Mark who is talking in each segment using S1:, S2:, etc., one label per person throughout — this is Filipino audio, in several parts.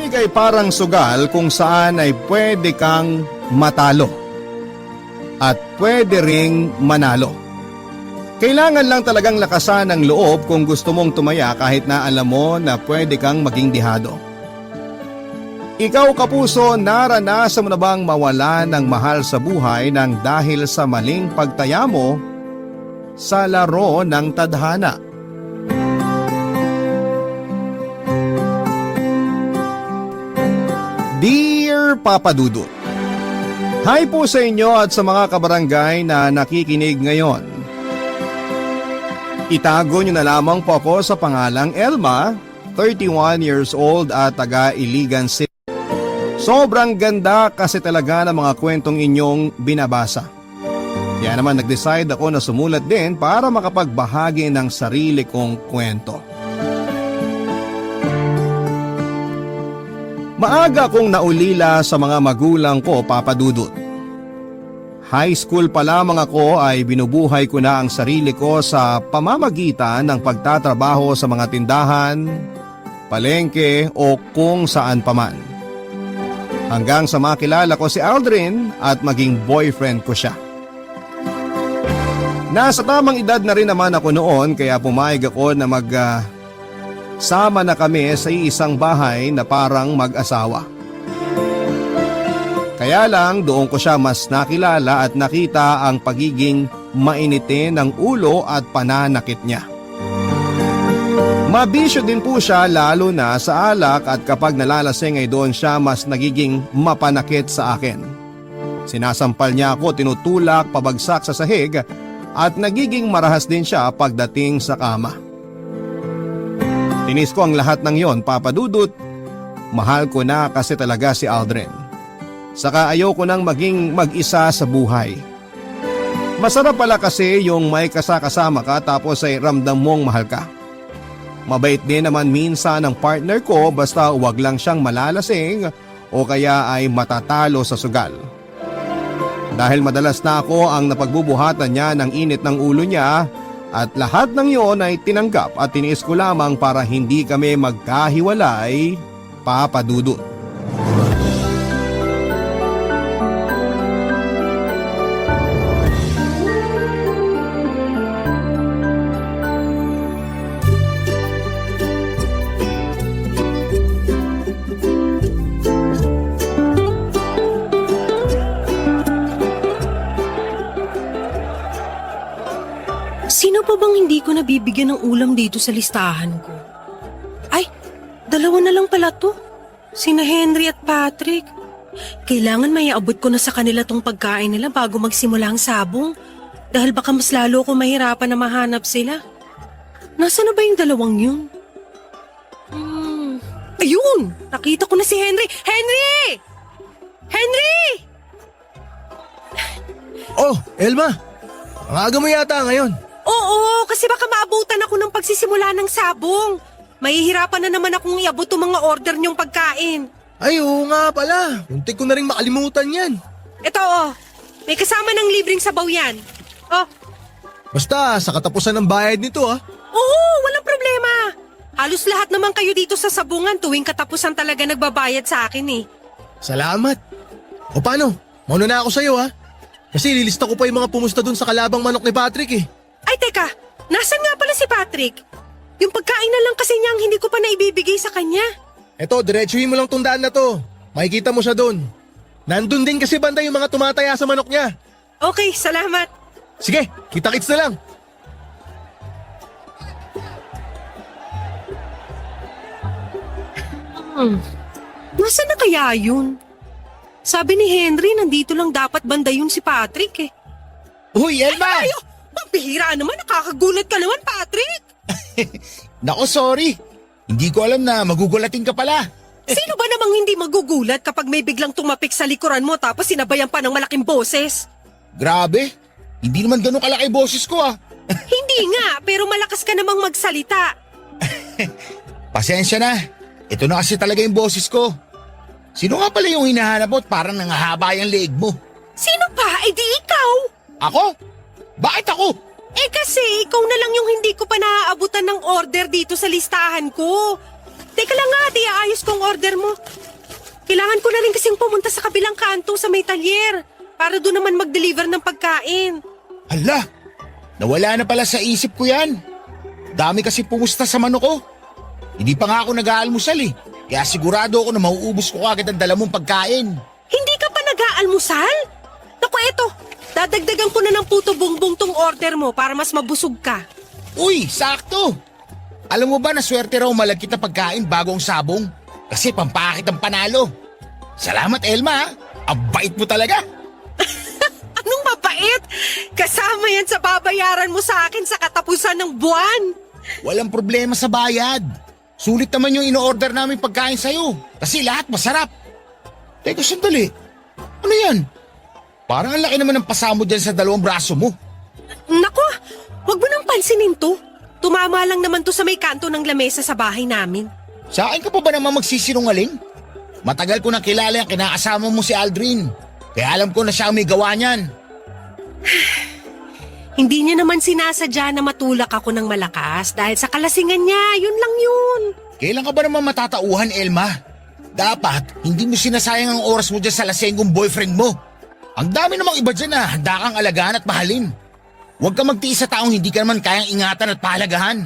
S1: lamig ay parang sugal kung saan ay pwede kang matalo at pwede ring manalo. Kailangan lang talagang lakasan ang loob kung gusto mong tumaya kahit na alam mo na pwede kang maging dihado. Ikaw kapuso, naranasan mo na bang mawala ng mahal sa buhay nang dahil sa maling pagtaya mo sa laro ng tadhana? Dear Papa Dudut, hi po sa inyo at sa mga kabarangay na nakikinig ngayon. Itago niyo na lamang po ako sa pangalang Elma, 31 years old at taga Iligan City. Sobrang ganda kasi talaga ng mga kwentong inyong binabasa. Kaya naman nag-decide ako na sumulat din para makapagbahagi ng sarili kong kwento. Maaga akong naulila sa mga magulang ko, Papa Dudut. High school pa lamang ako ay binubuhay ko na ang sarili ko sa pamamagitan ng pagtatrabaho sa mga tindahan, palengke o kung saan paman. Hanggang sa makilala ko si Aldrin at maging boyfriend ko siya. Nasa tamang edad na rin naman ako noon kaya pumayag ako na sama na kami sa isang bahay na parang mag-asawa. Kaya lang doon ko siya mas nakilala at nakita ang pagiging mainite ng ulo at pananakit niya. Mabisyo din po siya lalo na sa alak at kapag nalalasing ay doon siya mas nagiging mapanakit sa akin. Sinasampal niya ako, tinutulak, pabagsak sa sahig at nagiging marahas din siya pagdating sa kama. Tinis ko ang lahat ng yon, Papa Dudut. Mahal ko na kasi talaga si Aldrin. Saka ayoko nang maging mag-isa sa buhay. Masarap pala kasi yung may kasama ka tapos ay ramdam mong mahal ka. Mabait din naman minsan ang partner ko basta huwag lang siyang malalasing o kaya ay matatalo sa sugal. Dahil madalas na ako ang napagbubuhatan niya ng init ng ulo niya at lahat ng iyon ay tinanggap at tiniis ko lamang para hindi kami magkahiwalay, Papa Dudut.
S2: Sino pa bang hindi ko nabibigyan ng ulam dito sa listahan ko? Ay, dalawa na lang pala to. Sina Henry at Patrick. Kailangan may abot ko na sa kanila tong pagkain nila bago magsimula ang sabong. Dahil baka mas lalo ko mahirapan na mahanap sila. Nasaan na ba yung dalawang yun? Ayun! Nakita ko na si Henry! Henry! Henry!
S3: Oh, Elma! Ang aga mo yata ngayon.
S2: Oo, kasi baka maabutan ako ng pagsisimula ng sabong. Mahihirapan na naman akong iabot ang mga order niyong pagkain.
S3: Ay, oo nga pala. Muntik ko na rin makalimutan yan.
S2: Ito may kasama ng libreng sabaw yan. Oh,
S3: Basta sa katapusan ng bayad nito
S2: oo, walang problema. Halos lahat naman kayo dito sa sabungan tuwing katapusan talaga nagbabayad sa akin eh.
S3: Salamat. O paano? Mauna na ako sa'yo Kasi lilista ko pa yung mga pumusta dun sa kalabang manok ni Patrick
S2: Ay teka, nasan nga pala si Patrick? Yung pagkain na lang kasi niya ang hindi ko pa naibibigay sa kanya.
S3: Eto, diretsuhin mo lang tong daan na to. Makikita mo siya dun. Nandun din kasi banda yung mga tumataya sa manok niya.
S2: Okay, salamat.
S3: Sige, kita-kits na lang.
S2: Nasaan na kaya yun? Sabi ni Henry, nandito lang dapat banda yun si Patrick eh.
S3: Uy, Elma!
S2: Ay, ang bihira naman, nakakagulat ka naman, Patrick.
S4: Nako, sorry. Hindi ko alam na magugulatin ka pala.
S2: Sino ba namang hindi magugulat kapag may biglang tumapik sa likuran mo tapos sinabayan pa ng malaking boses?
S4: Grabe. Hindi naman ganun kalaki boses ko
S2: Hindi nga, pero malakas ka namang magsalita.
S4: Pasensya na. Ito na kasi talaga yung boses ko. Sino nga pala yung hinahanap mo at parang nangahaba yung leeg mo?
S2: Sino pa? Eh di ikaw.
S4: Ako? Bakit ako?
S2: Eh kasi ikaw na lang yung hindi ko pa naaabutan ng order dito sa listahan ko. Teka lang nga, di aayos kong order mo. Kailangan ko na rin kasing pumunta sa kabilang kanto sa may talyer para doon naman mag-deliver ng pagkain.
S4: Hala, nawala na pala sa isip ko yan. Dami kasi pumusta sa manok ko. Hindi pa nga ako nag-aalmusal eh. Kaya sigurado ako na mauubos ko agad ang dala mong pagkain.
S2: Hindi ka pa nag-aalmusal? Naku, eto. Dadagdagan ko na ng puto bongbong tong order mo para mas mabusog ka.
S4: Uy, sakto! Alam mo ba na swerte raw malagkit na pagkain bago ang sabong? Kasi pampakit ang panalo. Salamat, Elma. Ang bait mo talaga.
S2: Anong mabait? Kasama yan sa babayaran mo sa akin sa katapusan ng buwan.
S4: Walang problema sa bayad. Sulit naman yung ino-order namin pagkain sa'yo. Kasi lahat masarap. Teka, sandali. Ano yan? Parang ang laki naman ng pasamo dyan sa dalawang braso mo.
S2: Naku, wag mo nang pansinin to. Tumama lang naman to sa may kanto ng lamesa sa bahay namin.
S4: Sa akin ka pa ba naman magsisinungaling? Matagal ko nang kilala yung kinakasama mo si Aldrin. Kaya alam ko na siya ang may gawa niyan.
S2: Hindi niya naman sinasadya na matulak ako ng malakas dahil sa kalasingan niya, yun lang yun.
S4: Kailan ka ba naman matatauhan, Elma? Dapat, hindi mo sinasayang ang oras mo dyan sa lasenggong boyfriend mo. Ang dami namang iba dyan na handa kang alagaan at mahalin. Huwag kang magtiis sa taong hindi ka naman kayang ingatan at pahalagahan.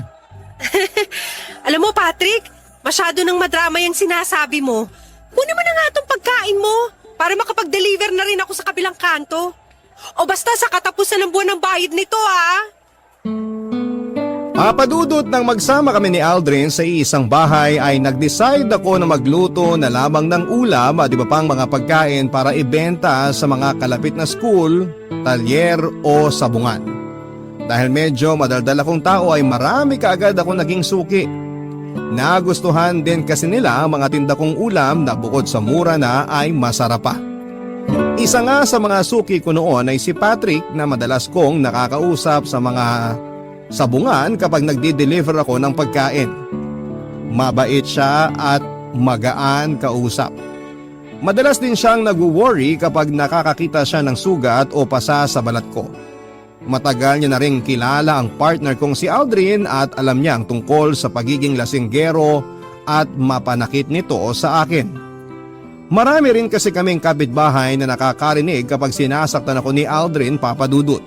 S2: Alam mo, Patrick, masyado nang madrama yung sinasabi mo. Kunin mo na nga itong pagkain mo para makapag-deliver na rin ako sa kabilang kanto. O basta sa katapusan ng buwan ng bayad nito,
S1: Papadudot nang magsama kami ni Aldrin sa iisang bahay ay nag-decide ako na magluto na lamang ng ulam at iba pang mga pagkain para ibenta sa mga kalapit na school, talyer o sabungan. Dahil medyo madaldal akong tao ay marami kaagad ako naging suki. Nagustuhan din kasi nila ang mga tinda kong ulam na bukod sa mura na ay masarap pa. Isa nga sa mga suki ko noon ay si Patrick na madalas kong nakakausap sa mga sabungan kapag nagdi-deliver ako ng pagkain. Mabait siya at magaan kausap. Madalas din siyang nag-worry kapag nakakakita siya ng sugat o pasa sa balat ko. Matagal niya na rin kilala ang partner kong si Aldrin at alam niya ang tungkol sa pagiging lasinggero at mapanakit nito sa akin. Marami rin kasi kaming kapitbahay na nakakarinig kapag sinasaktan ako ni Aldrin, Papadudot.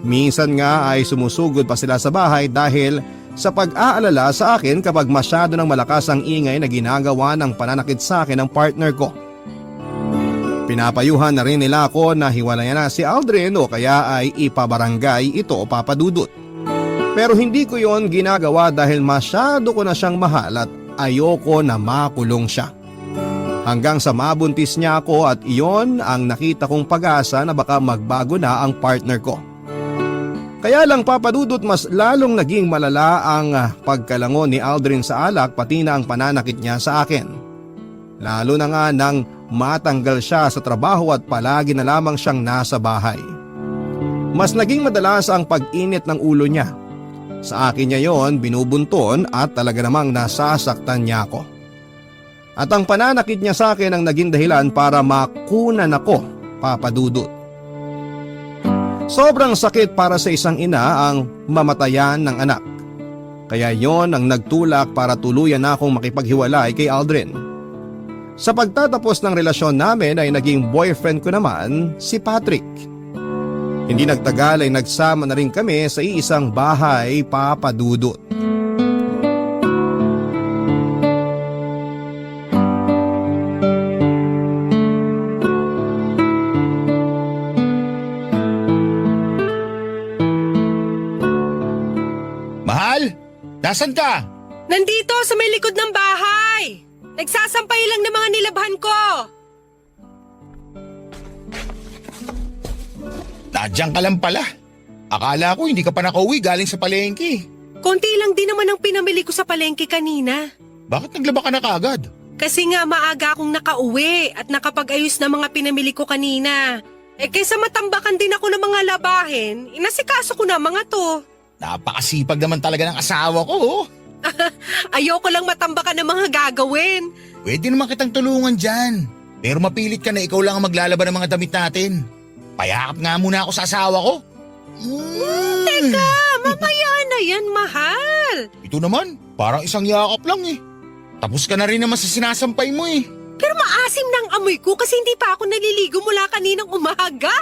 S1: Minsan nga ay sumusugod pa sila sa bahay dahil sa pag-aalala sa akin kapag masyado ng malakas ang ingay na ginagawa ng pananakit sa akin ng partner ko. Pinapayuhan na rin nila ako na hiwalayan na si Aldrin o kaya ay ipabarangay ito, Papadudot. Pero hindi ko yon ginagawa dahil masyado ko na siyang mahal at ayoko na makulong siya. Hanggang sa mabuntis niya ako at iyon ang nakita kong pag-asa na baka magbago na ang partner ko. Kaya lang, Papadudot, mas lalong naging malala ang pagkalangon ni Aldrin sa alak pati na ang pananakit niya sa akin. Lalo na nga nang matanggal siya sa trabaho at palagi na lamang siyang nasa bahay. Mas naging madalas ang pag-init ng ulo niya. Sa akin niya yon binubunton at talaga namang nasasaktan niya ako. At ang pananakit niya sa akin ang naging dahilan para makunan ako, Papadudot. Sobrang sakit para sa isang ina ang mamatayan ng anak. Kaya yon ang nagtulak para tuluyan na akong makipaghiwalay kay Aldrin. Sa pagtatapos ng relasyon namin ay naging boyfriend ko naman si Patrick. Hindi nagtagal ay nagsama na rin kami sa iisang bahay, Papadudot.
S4: Mahal, nasan ka?
S2: Nandito sa may likod ng bahay. Nagsasampay lang ng mga nilabhan ko.
S4: Nandiyan ka lang pala. Akala ko hindi ka pa nakauwi galing sa palengke.
S2: Konti lang din naman ang pinamili ko sa palengke kanina.
S4: Bakit naglaba ka na kaagad?
S2: Kasi nga maaga akong nakauwi at nakapag-ayos na mga pinamili ko kanina. Kaysa matambakan din ako ng mga labahin, inasikaso ko na mga to.
S4: Napakasipag naman talaga ng asawa ko.
S2: Ayoko lang matambakan ng mga gagawin.
S4: Pwede naman kitang tulungan dyan. Pero mapilit ka na ikaw lang ang maglalaba ng mga damit natin. Payakap nga muna ako sa asawa ko.
S2: Teka, mamaya na yan, mahal.
S4: Ito naman, parang isang yakap lang eh. Tapos ka na rin naman sa sinasampay mo eh.
S2: Pero maasim na ang amoy ko kasi hindi pa ako naliligo mula kaninang umaga.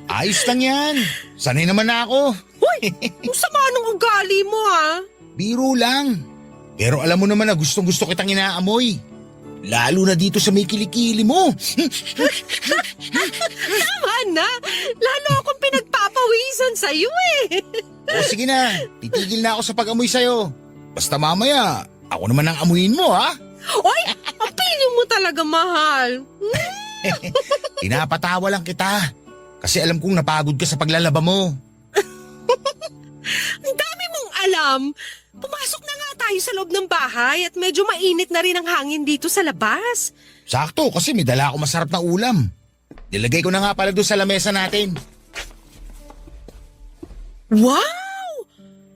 S4: Ayos lang yan. Sanay naman na ako.
S2: Hoy, ang sama ng ugali mo ha.
S4: Biro lang. Pero alam mo naman na gustong-gusto kitang inaamoy. Lalo na dito sa may kilikili mo.
S2: Tama na, lalo akong pinagpapawisan sa'yo eh.
S4: O sige na, titigil na ako sa pag-amoy sa'yo. Basta mamaya, ako naman ang amuyin mo ha.
S2: Oy, ang piling mo talaga mahal.
S4: Pinapatawa lang kita. Kasi alam kong napagod ka sa paglalaba mo.
S2: Ang dami mong alam. Pumasok na nga tayo sa loob ng bahay at medyo mainit na rin ang hangin dito sa labas.
S4: Sakto kasi may dala ako masarap na ulam. Nilagay ko na nga pala doon sa lamesa natin.
S2: Wow!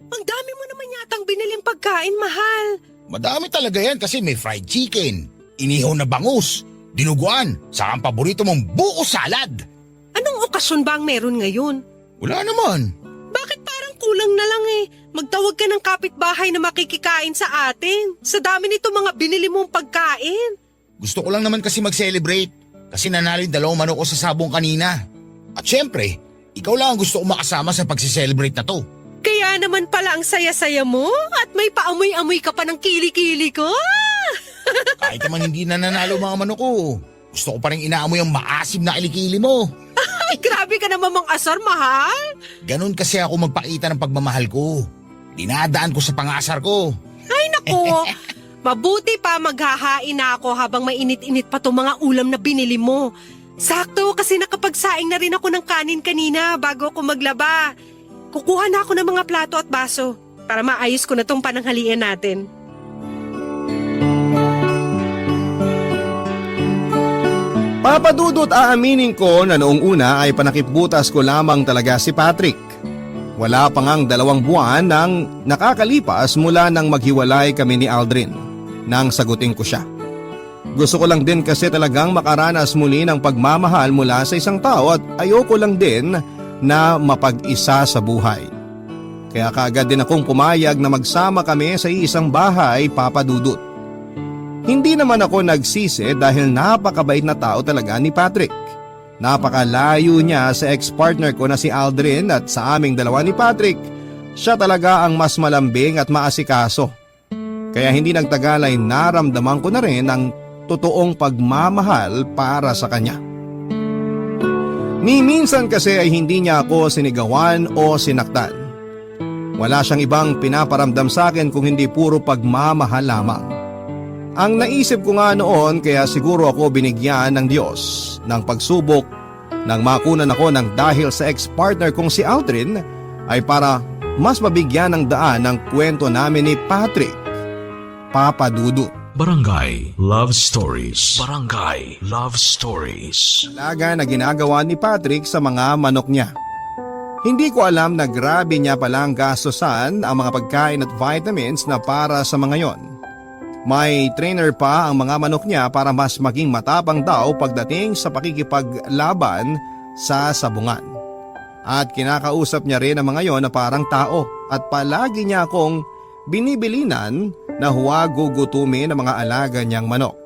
S2: Ang dami mo naman yatang biniling pagkain, mahal.
S4: Madami talaga yan kasi may fried chicken, inihaw na bangus, dinuguan, saka ang paborito mong buko salad.
S2: Anong okasyon ba ang meron ngayon?
S4: Wala naman.
S2: Bakit parang kulang na lang eh? Magtawag ka ng kapitbahay na makikikain sa atin. Sa dami nito mga binili mong pagkain.
S4: Gusto ko lang naman kasi mag-celebrate kasi nanalo yung 2 manok ko sa sabong kanina. At syempre, ikaw lang ang gusto ko makasama sa pagsi-celebrate na to.
S2: Kaya naman pala ang saya-saya mo at may paamoy-amoy ka pa ng kili-kili ko.
S4: Kahit naman hindi na nanalo mga manok ko, gusto ko pa rin inaamoy ang maasim na kilikili mo.
S2: Ay, grabe ka naman mang asar, mahal.
S4: Ganon kasi ako magpakita ng pagmamahal ko. Dinadaan ko sa pangasar ko.
S2: Ay, nako. Mabuti pa maghahain na ako habang mainit-init pa itong mga ulam na binili mo. Sakto kasi nakapagsaing na rin ako ng kanin kanina bago ako maglaba. Kukuha na ako ng mga plato at baso para maayos ko na tong pananghalian natin.
S1: Papadudot aaminin ko na noong una ay panakipbutas ko lamang talaga si Patrick. Wala pa ngang 2 buwan nang nakakalipas mula nang maghiwalay kami ni Aldrin nang sagutin ko siya. Gusto ko lang din kasi talagang makaranas muli ng pagmamahal mula sa isang tao at ayoko lang din na mapag-isa sa buhay. Kaya kaagad din akong pumayag na magsama kami sa isang bahay, Papa Dudut. Hindi naman ako nagsisi dahil napakabait na tao talaga ni Patrick. Napakalayo niya sa ex-partner ko na si Aldrin at sa aming dalawa ni Patrick, siya talaga ang mas malambing at maasikaso. Kaya hindi nagtagal ay naramdaman ko na rin ang totoong pagmamahal para sa kanya. Ni minsan kasi ay hindi niya ako sinigawan o sinaktan. Wala siyang ibang pinaparamdam sa akin kung hindi puro pagmamahal lamang. Ang naisip ko nga noon kaya siguro ako binigyan ng Diyos ng pagsubok nang makunan ako ng dahil sa ex-partner kong si Aldrin ay para mas mabigyan ng daan ng kwento namin ni Patrick, Papa Dudut.
S5: Barangay Love Stories. Barangay Love Stories.
S1: Alaga na ginagawa ni Patrick sa mga manok niya. Hindi ko alam na grabe niya palang gastosan ang mga pagkain at vitamins na para sa mga yon. May trainer pa ang mga manok niya para mas maging matapang daw pagdating sa pakikipaglaban sa sabungan. At kinakausap niya rin ang mga yon na parang tao at palagi niya akong binibilinan na huwag gugutumin ang mga alaga niyang manok.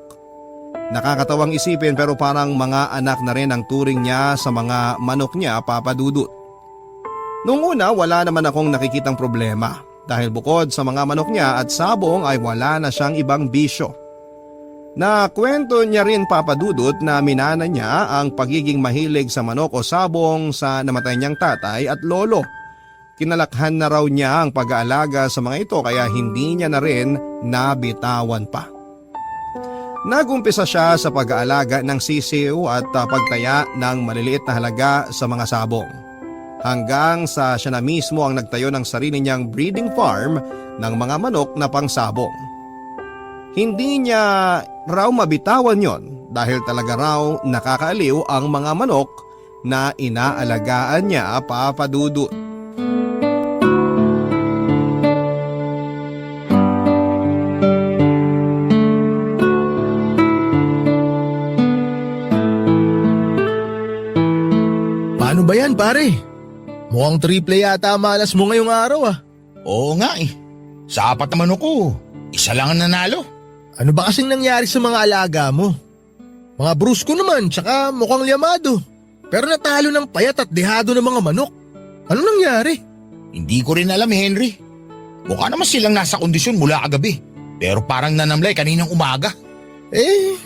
S1: Nakakatawang isipin pero parang mga anak na rin ang turing niya sa mga manok niya, Papa Dudut. Noong una wala naman akong nakikitang problema dahil bukod sa mga manok niya at sabong ay wala na siyang ibang bisyo. Nakwento niya rin, Papa Dudut, na minana niya ang pagiging mahilig sa manok o sabong sa namatay niyang tatay at lolo. Kinalakhan na raw niya ang pag-aalaga sa mga ito kaya hindi niya na rin nabitawan pa. Nagumpisa siya sa pag-aalaga ng sisiw at pagtaya ng maliliit na halaga sa mga sabong. Hanggang sa siya na mismo ang nagtayo ng sarili niyang breeding farm ng mga manok na pangsabong. Hindi niya raw mabitawan yon dahil talaga raw nakakaaliw ang mga manok na inaalagaan niya, Papa Dudut.
S3: Paano ba yan, pare? Mukhang triple yata malas mo ngayong araw ah.
S4: Oo nga eh. Sa 4 na manok ko, isa lang ang nanalo.
S3: Ano ba kasing nangyari sa mga alaga mo? Mga brusko naman, tsaka mukhang liyamado. Pero natalo ng payat at dehado ng mga manok. Ano nangyari?
S4: Hindi ko rin alam, Henry. Mukha naman silang nasa kondisyon mula kagabi. Pero parang nanamlay kaninang umaga.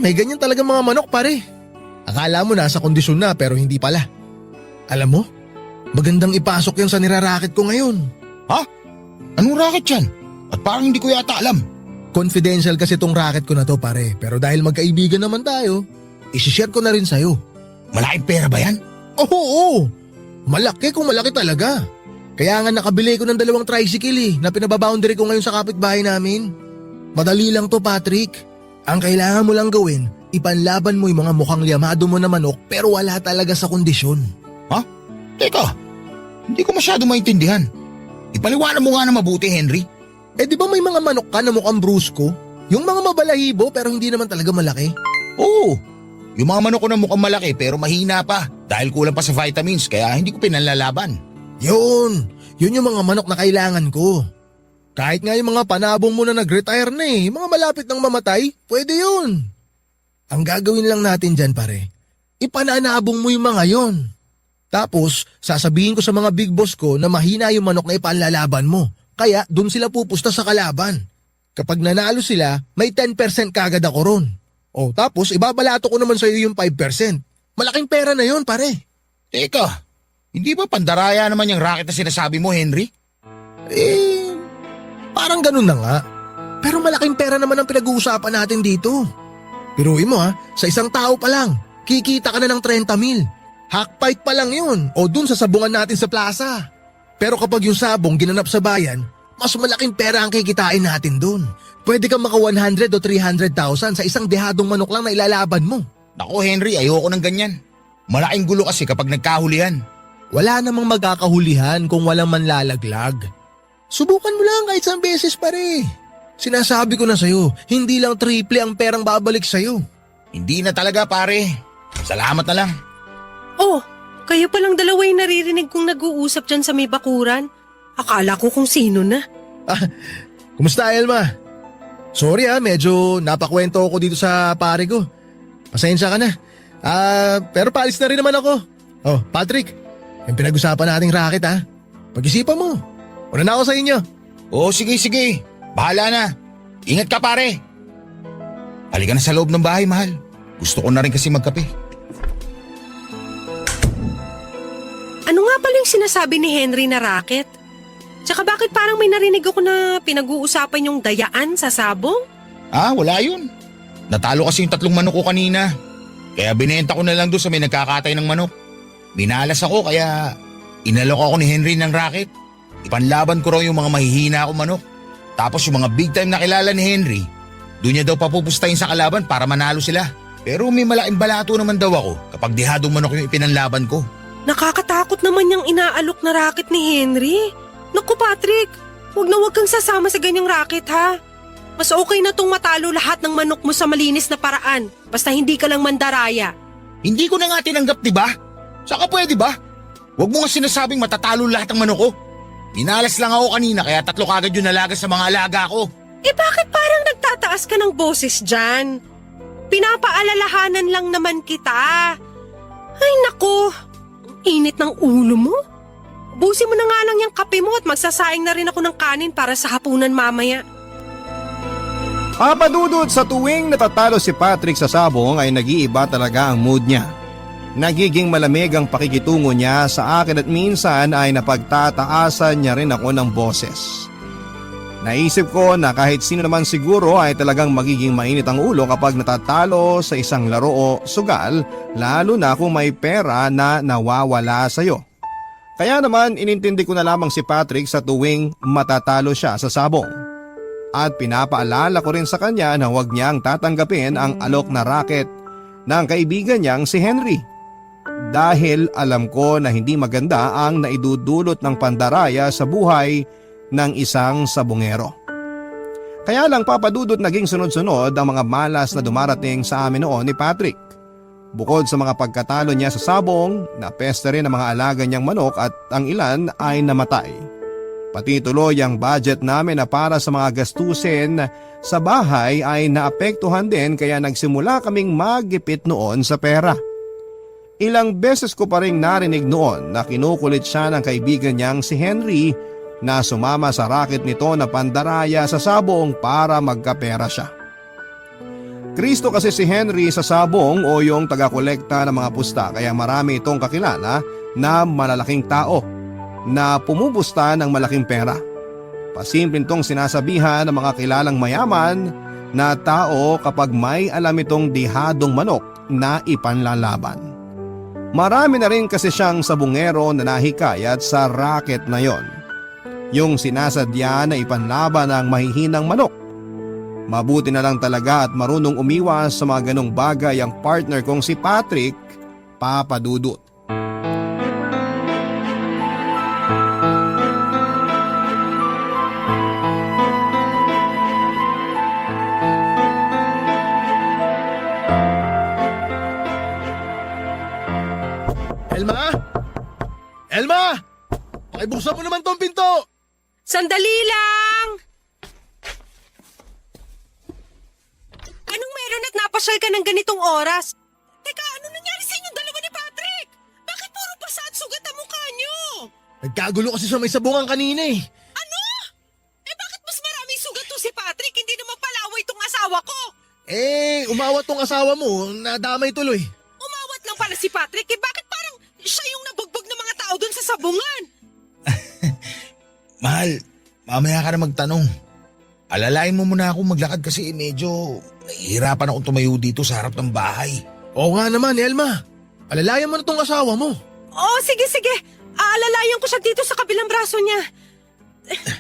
S3: May ganyan talaga mga manok pare. Akala mo nasa kondisyon na pero hindi pala. Alam mo, magandang ipasok yan sa niraraket ko ngayon.
S4: Ha? Anong racket yan? At parang hindi ko yata alam.
S3: Confidential kasi tong racket ko na to pare. Pero dahil magkaibigan naman tayo, isishare ko na rin sa'yo.
S4: Malaking pera ba yan?
S3: Oo. Malaki kung malaki talaga. Kaya nga nakabili ko ng 2 tricycle na pinababoundary ko ngayon sa kapitbahay namin. Madali lang to Patrick. Ang kailangan mo lang gawin, ipanlaban mo yung mga mukhang liyamado mo na manok pero wala talaga sa kondisyon.
S4: Ha? Teka, hindi ko masyado maintindihan. Ipaliwanag mo nga na mabuti, Henry.
S3: Di ba may mga manok ka na mukhang brusko? Yung mga mabalahibo pero hindi naman talaga malaki?
S4: Oo. Yung mga manok ko na mukhang malaki pero mahina pa dahil kulang pa sa vitamins kaya hindi ko pinanlalaban.
S3: Yun yung mga manok na kailangan ko. Kahit nga yung mga panabong mo na nag-retire na mga malapit nang mamatay, pwede yun. Ang gagawin lang natin dyan pare, ipananabong mo yung mga yon. Tapos sasabihin ko sa mga big boss ko na mahina yung manok na ipanlalaban mo, kaya dun sila pupusta sa kalaban. Kapag nanalo sila, may 10% kagad ako ron. Tapos ibabalato ko naman sa iyo yung 5%. Malaking pera na yon pare.
S4: Teka, hindi ba pandaraya naman yung racket na sinasabi mo, Henry?
S3: Parang ganun na nga. Pero malaking pera naman ang pinag-uusapan natin dito. Piruin mo sa isang tao pa lang, kikita ka na ng 30,000. Hackpipe pa lang yun o dun sa sabungan natin sa plaza. Pero kapag yung sabong ginanap sa bayan, mas malaking pera ang kikitain natin dun. Pwede kang maka 100 o 300,000 sa isang dehadong manok lang na ilalaban mo.
S4: Nako Henry, ayoko ng ganyan. Malaking gulo kasi kapag nagkahulihan.
S3: Wala namang magkakahulihan kung walang manlalaglag. Subukan mo lang kahit isang beses pare. Sinasabi ko na sa'yo, hindi lang triple ang perang babalik sa'yo.
S4: Hindi na talaga pare. Salamat na lang.
S2: Oh, kayo palang dalawa yung naririnig kong nag-uusap dyan sa may bakuran. Akala ko kung sino na.
S3: Kumusta Elma? Sorry medyo napakwento ako dito sa pare ko. Pasensya ka na. Pero paalis na rin naman ako. Patrick, yung pinag-usapan nating racket pag-isipan mo. Una na ako sa inyo.
S4: Sige. Bahala na. Ingat ka pare. Halika na sa loob ng bahay, mahal. Gusto ko na rin kasi magkape.
S2: Ano nga pala yung sinasabi ni Henry na racket? Tsaka bakit parang may narinig ako na pinag-uusapan yung dayaan sa sabong?
S4: Wala yun. Natalo kasi yung 3 manok ko kanina. Kaya binenta ko na lang doon sa may nagkakatay ng manok. Minalas ako kaya inalok ako ni Henry ng racket. Ipanlaban ko raw yung mga mahihina ako manok. Tapos yung mga big time na kilala ni Henry, doon niya daw papupustahin sa kalaban para manalo sila. Pero may malaking balato naman daw ako kapag dihadong manok yung ipinanlaban ko.
S2: Nakakatakot naman yung inaalok na racket ni Henry. Naku Patrick, huwag kang sasama sa ganyang racket ha. Mas okay na tong matalo lahat ng manok mo sa malinis na paraan. Basta hindi ka lang mandaraya.
S4: Hindi ko na nga tinanggap, diba? Saka pwede ba? Huwag mo nga sinasabing matatalo lahat ng manok ko. Minalas lang ako kanina kaya 3 kagad yung nalaga sa mga alaga ko.
S2: Bakit parang nagtataas ka ng boses dyan? Pinapaalalahanan lang naman kita. Ay naku, init ng ulo mo. Busin mo na nga lang yung kape mo at magsasaing na rin ako ng kanin para sa hapunan mamaya.
S1: Papadudod sa tuwing natatalo si Patrick sa sabong ay nag-iiba talaga ang mood niya. Nagiging malamig ang pakikitungo niya sa akin at minsan ay napagtataasan niya rin ako ng boses. Naisip ko na kahit sino naman siguro ay talagang magiging mainit ang ulo kapag natatalo sa isang laro o sugal, lalo na kung may pera na nawawala sa'yo. Kaya naman inintindi ko na lamang si Patrick sa tuwing matatalo siya sa sabong. At pinapaalala ko rin sa kanya na huwag niyang tatanggapin ang alok na racket ng kaibigan niyang si Henry. Dahil alam ko na hindi maganda ang naidudulot ng pandaraya sa buhay ng isang sabongero. Kaya lang papadudot naging sunod-sunod ang mga malas na dumarating sa amin noon ni Patrick. Bukod sa mga pagkatalo niya sa sabong, napesta rin ang mga alaga niyang manok at ang ilan ay namatay. Pati tuloy ang budget namin na para sa mga gastusin sa bahay ay naapektuhan din kaya nagsimula kaming maggipit noon sa pera. Ilang beses ko pa rin narinig noon na kinukulit siya ng kaibigan niyang si Henry na sumama sa racket nito na pandaraya sa sabong para magkapera siya. Kristo kasi si Henry sa sabong o yung taga-kolekta ng mga pusta kaya marami itong kakilala na malalaking tao na pumupusta ng malaking pera. Pasimpleng tong sinasabihan ng mga kilalang mayaman na tao kapag may alam itong dihadong manok na ipanlalaban. Marami na rin kasi siyang sabungero na nahikayat sa racket na yon. Yung sinasadya na ipanlaban ang mahihinang manok. Mabuti na lang talaga at marunong umiwas sa mga ganong bagay ang partner kong si Patrick, Papa Dudut.
S3: Elma? Elma! Pakibuksan mo naman tong pinto!
S2: Sandali lang! Anong meron at napasyal ka ng ganitong oras? Teka, ano nangyari sa inyong dalawa ni Patrick? Bakit puro basa at sugat ang mukha niyo?
S3: Nagkagulo kasi sa may sabungan kanina eh.
S2: Ano? Eh bakit mas maraming sugat to si Patrick? Hindi naman palaway itong asawa ko.
S3: Umawat tong asawa mo, nadamay tuloy.
S2: Umawat lang pala si Patrick. Eh bakit parang siya yung nabugbog ng mga tao doon sa sabungan?
S4: Mahal, mamaya ka na magtanong. Alalayan mo muna ako maglakad kasi medyo nahihirapan akong tumayo dito sa harap ng bahay.
S3: Oo nga naman, Elma. Alalayan mo na tong asawa mo.
S2: Oh, sige. Aalalayan ko siya dito sa kabilang braso niya.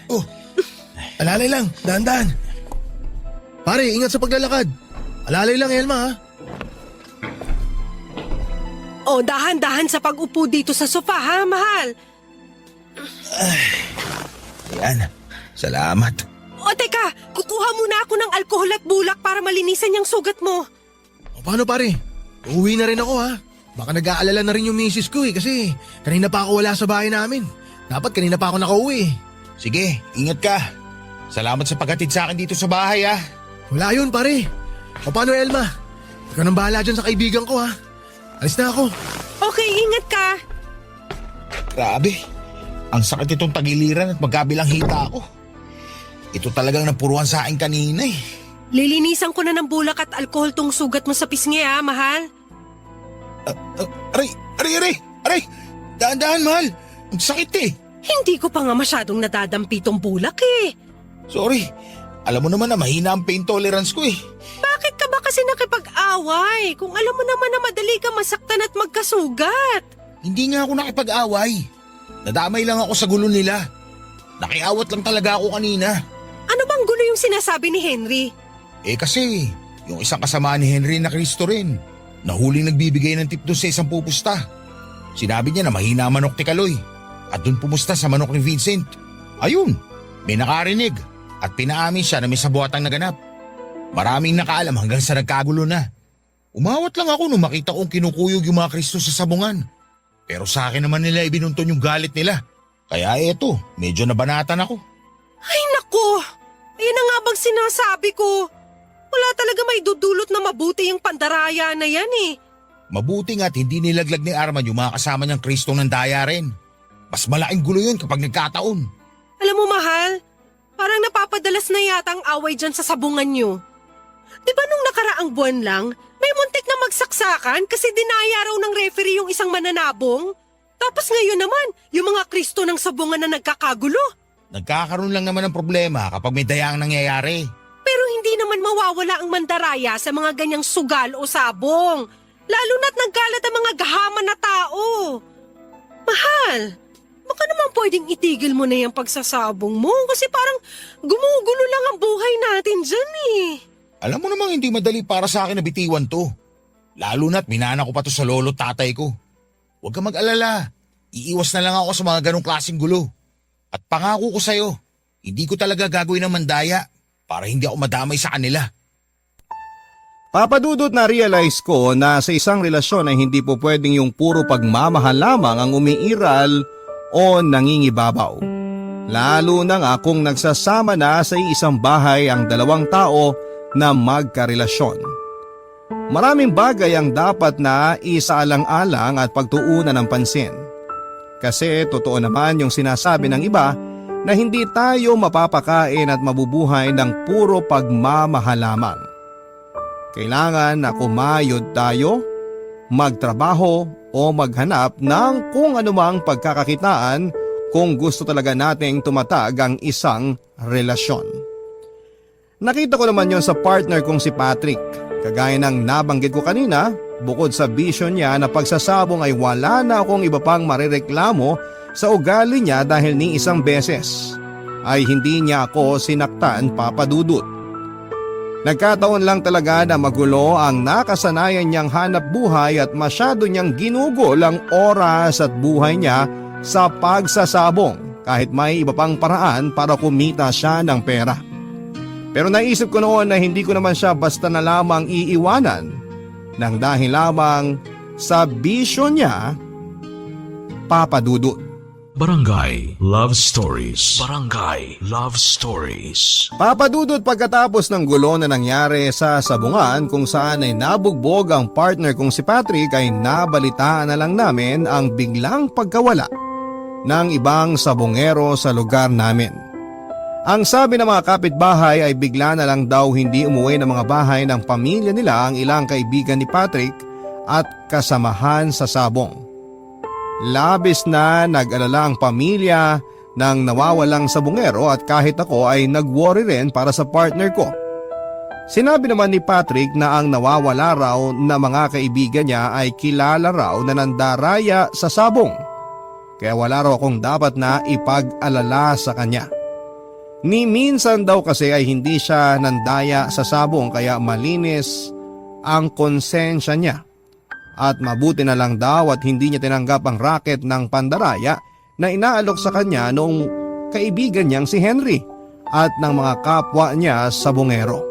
S3: Oh, alalay lang, dahan-dahan. Pare, ingat sa paglalakad. Alalay lang, Elma ha.
S2: Oh, dahan-dahan sa pag-upo dito sa sofa ha, mahal.
S4: Ayan, salamat.
S2: O teka, kukuha muna ako ng alkohol at bulak para malinisan yung sugat mo.
S3: O paano pare? Uuwi na rin ako ha. Baka nag-aalala na rin yung misis ko eh kasi kanina pa ako wala sa bahay namin. Dapat kanina pa ako nakauwi eh.
S4: Sige, ingat ka. Salamat sa paghatid sa akin dito sa bahay ah.
S3: Wala yun pare. O paano Elma? Ikaw nang bahala dyan sa kaibigan ko ha. Alis na ako.
S2: Okay, ingat ka.
S4: Grabe, ang sakit itong tagiliran at magkabilang hita ako. Ito talagang napuruan sa akin kanina eh.
S2: Lilinisan ko na ng bulak at alkohol tong sugat mo sa pisngi ha, mahal.
S4: Aray! Daan-daan, mahal. Ang sakit eh.
S2: Hindi ko pa nga masyadong nadadampi tong bulak eh.
S4: Sorry, alam mo naman na mahina ang pain tolerance ko eh.
S2: Bakit ka ba kasi nakipag-away? Kung alam mo naman na madali ka masaktan at magkasugat.
S4: Hindi nga ako nakipag-away. Nadamay lang ako sa gulo nila. Nakiawat lang talaga ako kanina.
S2: Ano bang gulo yung sinasabi ni Henry?
S4: Eh kasi, yung isang kasama ni Henry na Cristo rin, nahuling nagbibigay ng tip doon sa isang pupusta. Sinabi niya na mahina ang manok ni Kaloy at doon pumusta sa manok ni Vincent. Ayun, may nakarinig at pinaamin siya na may sabuatang naganap. Maraming nakaalam hanggang sa nagkagulo na. Umawat lang ako nung makita kong kinukuyog yung mga Kristo sa sabungan. Pero sa akin naman nila ibinunton yung galit nila. Kaya eto, medyo nabanatan ako.
S2: Ay nako, ayun na nga bang sinasabi ko. Wala talaga may dudulot na mabuti yung pandaraya na yan eh.
S4: Mabuti nga't hindi nilaglag ni Arman yung mga kasama niyang Kristong ng daya rin. Mas malaking gulo yun kapag nagkataon.
S2: Alam mo mahal, parang napapadalas na yata ang away dyan sa sabungan nyo. Di ba nung nakaraang buwan lang, may muntik na magsaksakan kasi dinaya raw ng referee yung isang mananabong? Tapos ngayon naman, yung mga Kristo ng sabungan na nagkakagulo.
S4: Nagkakaroon lang naman ng problema kapag may dayaang nangyayari.
S2: Pero hindi naman mawawala ang mandaraya sa mga ganyang sugal o sabong. Lalo na't nagkalat ang mga gahaman na tao. Mahal, baka naman pwedeng itigil mo na yung pagsasabong mo kasi parang gumugulo lang ang buhay natin dyan eh.
S4: Alam mo namang hindi madali para sa akin na bitiwan to. Lalo na't minana ko pa to sa lolo tatay ko. Huwag ka mag-alala. Iiwas na lang ako sa mga ganong klaseng gulo. At pangako ko sa'yo, hindi ko talaga gagawin ng mandaya para hindi ako madamay sa kanila.
S1: Papadudot na realize ko na sa isang relasyon ay hindi po pwedeng yung puro pagmamahal lamang ang umiiral o nangingibabaw. Lalo na nga kung nagsasama na sa isang bahay ang dalawang tao na magkarelasyon. Maraming bagay ang dapat na isaalang-alang at pagtuunan ng pansin. Kasi totoo naman yung sinasabi ng iba na hindi tayo mapapakain at mabubuhay ng puro pagmamahal lamang. Kailangan na kumayod tayo, magtrabaho o maghanap ng kung anumang pagkakakitaan kung gusto talaga nating tumatag ang isang relasyon. Nakita ko naman yon sa partner kong si Patrick. Kagaya ng nabanggit ko kanina, bukod sa vision niya na pagsasabong ay wala na akong iba pang marereklamo sa ugali niya dahil ni isang beses ay hindi niya ako sinaktan, Papa Dudut. Nagkataon lang talaga na magulo ang nakasanayan niyang hanap buhay at masyado niyang ginugol ang oras at buhay niya sa pagsasabong kahit may iba pang paraan para kumita siya ng pera. Pero naisip ko noon na hindi ko naman siya basta na lamang iiwanan nang dahil lamang sa bisyo niya, Papa Dudut.
S5: Barangay Love Stories. Barangay Love Stories.
S1: Papa Dudut, pagkatapos ng gulo na nangyari sa sabungan kung saan ay nabugbog ang partner kong si Patrick ay nabalitaan na lang namin ang biglang pagkawala ng ibang sabungero sa lugar namin. Ang sabi ng mga kapitbahay ay bigla na lang daw hindi umuwi ng mga bahay ng pamilya nila ang ilang kaibigan ni Patrick at kasamahan sa sabong. Labis na nag-alala ang pamilya ng nawawalang sabungero at kahit ako ay nag-worry rin para sa partner ko. Sinabi naman ni Patrick na ang nawawala raw na mga kaibigan niya ay kilala raw na nandaraya sa sabong. Kaya wala raw akong dapat na ipag-alala sa kanya. Ni minsan daw kasi ay hindi siya nandaya sa sabong kaya malinis ang konsensya niya. At mabuti na lang daw at hindi niya tinanggap ang racket ng pandaraya na inaalok sa kanya noong kaibigan niyang si Henry at ng mga kapwa niya sa bungero.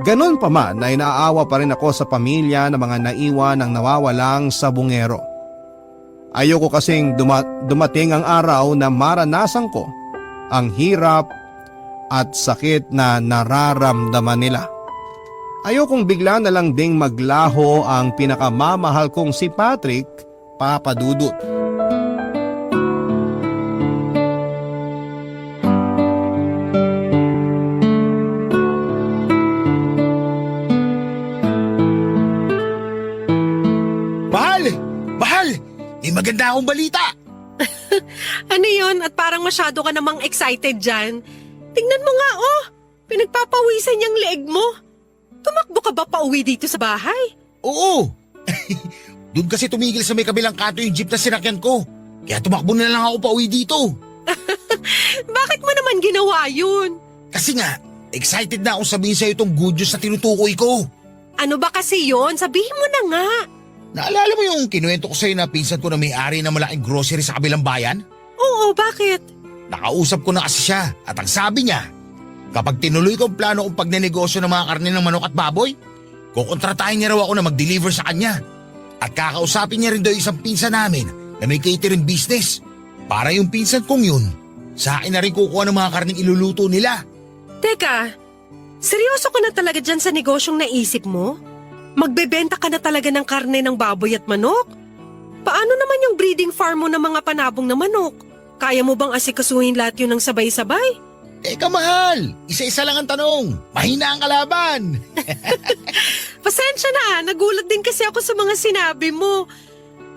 S1: Ganon pa man ay naaawa pa rin ako sa pamilya ng mga naiwan ng nawawalang sabungero. Ayoko kasing dumating ang araw na maranasan ko ang hirap at sakit na nararamdaman nila. Ayokong bigla na lang ding maglaho ang pinakamamahal kong si Patrick, Papa Dudut.
S4: Mahal! Mahal! May maganda akong balita!
S2: Ano yon? At parang masyado ka namang excited dyan. Tingnan mo nga oh, pinagpapawisan niyang leeg mo. Tumakbo ka ba pauwi dito sa bahay?
S4: Oo! Doon kasi tumigil sa may kabilang kanto yung jeep na sinakyan ko. Kaya tumakbo na lang ako pauwi dito.
S2: Bakit mo naman ginawa yun?
S4: Kasi nga, excited na akong sabihin sa'yo itong good news na tinutukoy ko.
S2: Ano ba kasi yon? Sabihin mo na nga.
S4: Naalala mo yung kinuwento ko sa'yo na pinsan ko na may-ari ng malaking grocery sa kabilang bayan?
S2: Oo, bakit?
S4: Nakausap ko na kasi siya at ang sabi niya, kapag tinuloy ko ang plano kong pagnenegosyo ng mga karne ng manok at baboy, kukontratahin niya raw ako na mag-deliver sa kanya. At kakausapin niya rin daw isang pinsan namin na may catering business. Para yung pinsan kong yun, sa akin na rin kukuha ng mga karneng iluluto nila.
S2: Teka, seryoso ka na talaga dyan sa negosyong naisip mo? Magbebenta ka na talaga ng karne ng baboy at manok? Paano naman yung breeding farm mo ng mga panabong na manok? Kaya mo bang asikasuhin lahat yun ng sabay-sabay?
S4: Teka mahal, isa-isa lang ang tanong. Mahina ang kalaban.
S2: Pasensya na, nagulat din kasi ako sa mga sinabi mo.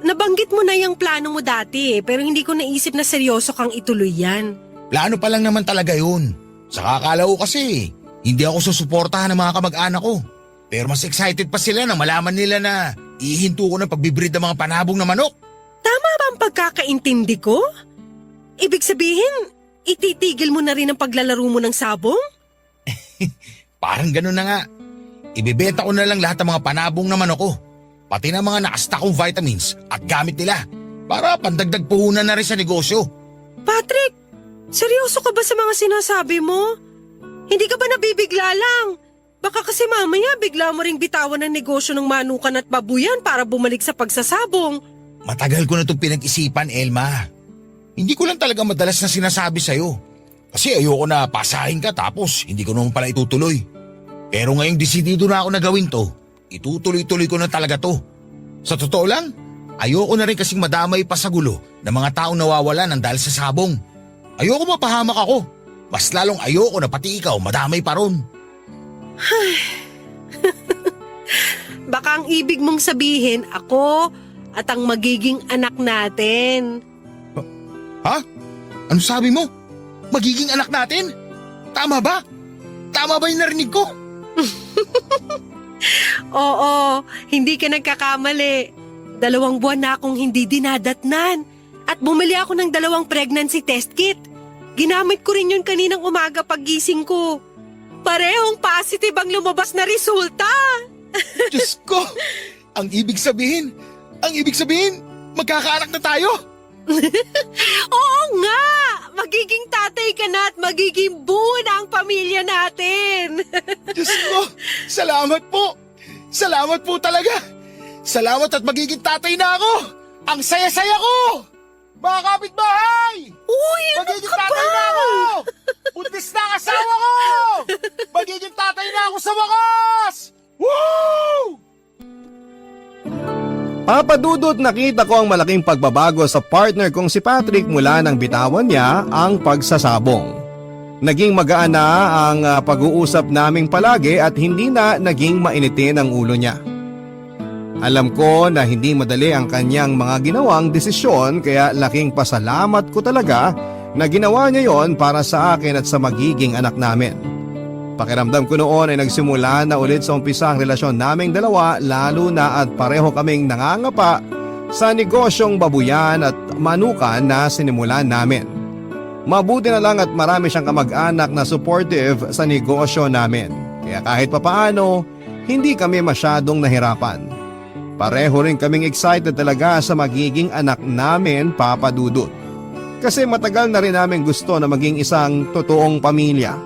S2: Nabanggit mo na yung plano mo dati pero hindi ko naisip na seryoso kang ituloy yan.
S4: Plano pa lang naman talaga yun. Sa akala ko kasi, hindi ako susuportahan ng mga kamag-anak ko. Pero mas excited pa sila na malaman nila na ihinto ko ng pagbibreed ng mga panabong na manok.
S2: Tama ba ang pagkakaintindi ko? Ibig sabihin, ititigil mo na rin ang paglalaro mo ng sabong?
S4: Parang ganun na nga. Ibebenta ko na lang lahat ng mga panabong na manok ko. Pati na mga nakasta kong vitamins at gamit nila para pandagdag puhunan na rin sa negosyo.
S2: Patrick, seryoso ka ba sa mga sinasabi mo? Hindi ka ba nabibigla lang? Baka kasi mamaya bigla mo ring bitawan ang negosyo ng manukan at babuyan para bumalik sa pagsasabong.
S4: Matagal ko na itong pinag-isipan, Elma. Hindi ko lang talaga madalas na sinasabi sa'yo. Kasi ayoko na pasahin ka tapos hindi ko naman pala itutuloy. Pero ngayong desidido na ako na gawin to, itutuloy-tuloy ko na talaga to. Sa totoo lang, ayoko na rin kasing madamay pa sa gulo ng mga taong nawawala ng dahil sa sabong. Ayoko mapahamak ako. Mas lalong ayoko na pati ikaw madamay pa ron.
S2: Baka ang ibig mong sabihin, ako at ang magiging anak natin.
S4: Ha? Ano sabi mo? Magiging anak natin? Tama ba? Tama ba yung narinig ko?
S2: Oo, hindi ka nagkakamali. 2 buwan na akong hindi dinadatnan. At bumili ako ng 2 pregnancy test kit. Ginamit ko rin yun kaninang umaga paggising ko. Parehong positive ang lumabas na resulta.
S4: Diyos ko! Ang ibig sabihin, magkakaanak na tayo?
S2: Oo nga! Magiging tatay ka na at magiging buo na ang pamilya natin.
S4: Diyos ko! Salamat po! Salamat po talaga! Salamat at magiging tatay na ako! Ang saya-saya ko! Mga kapitbahay!
S2: Uy, ano
S4: Magiging
S2: ka
S4: tatay
S2: ba?
S4: na ako! Buntis na ang asawa ko! Magiging tatay na ako sa wakas! Woo!
S1: Papa Dudut, nakita ko ang malaking pagbabago sa partner kong si Patrick mula nang bitawan niya ang pagsasabong. Naging magaan na ang pag-uusap naming palagi at hindi na naging mainitin ang ulo niya. Alam ko na hindi madali ang kanyang mga ginawang desisyon kaya laking pasalamat ko talaga na ginawa niya yon para sa akin at sa magiging anak namin. Pakiramdam ko noon ay nagsimula na ulit sa umpisa ang relasyon naming dalawa lalo na at pareho kaming nangangapa sa negosyong babuyan at manukan na sinimulan namin. Mabuti na lang at marami siyang kamag-anak na supportive sa negosyo namin. Kaya kahit papaano, hindi kami masyadong nahirapan. Pareho rin kaming excited talaga sa magiging anak namin, Papa Dudut. Kasi matagal na rin namin gusto na maging isang totoong pamilya.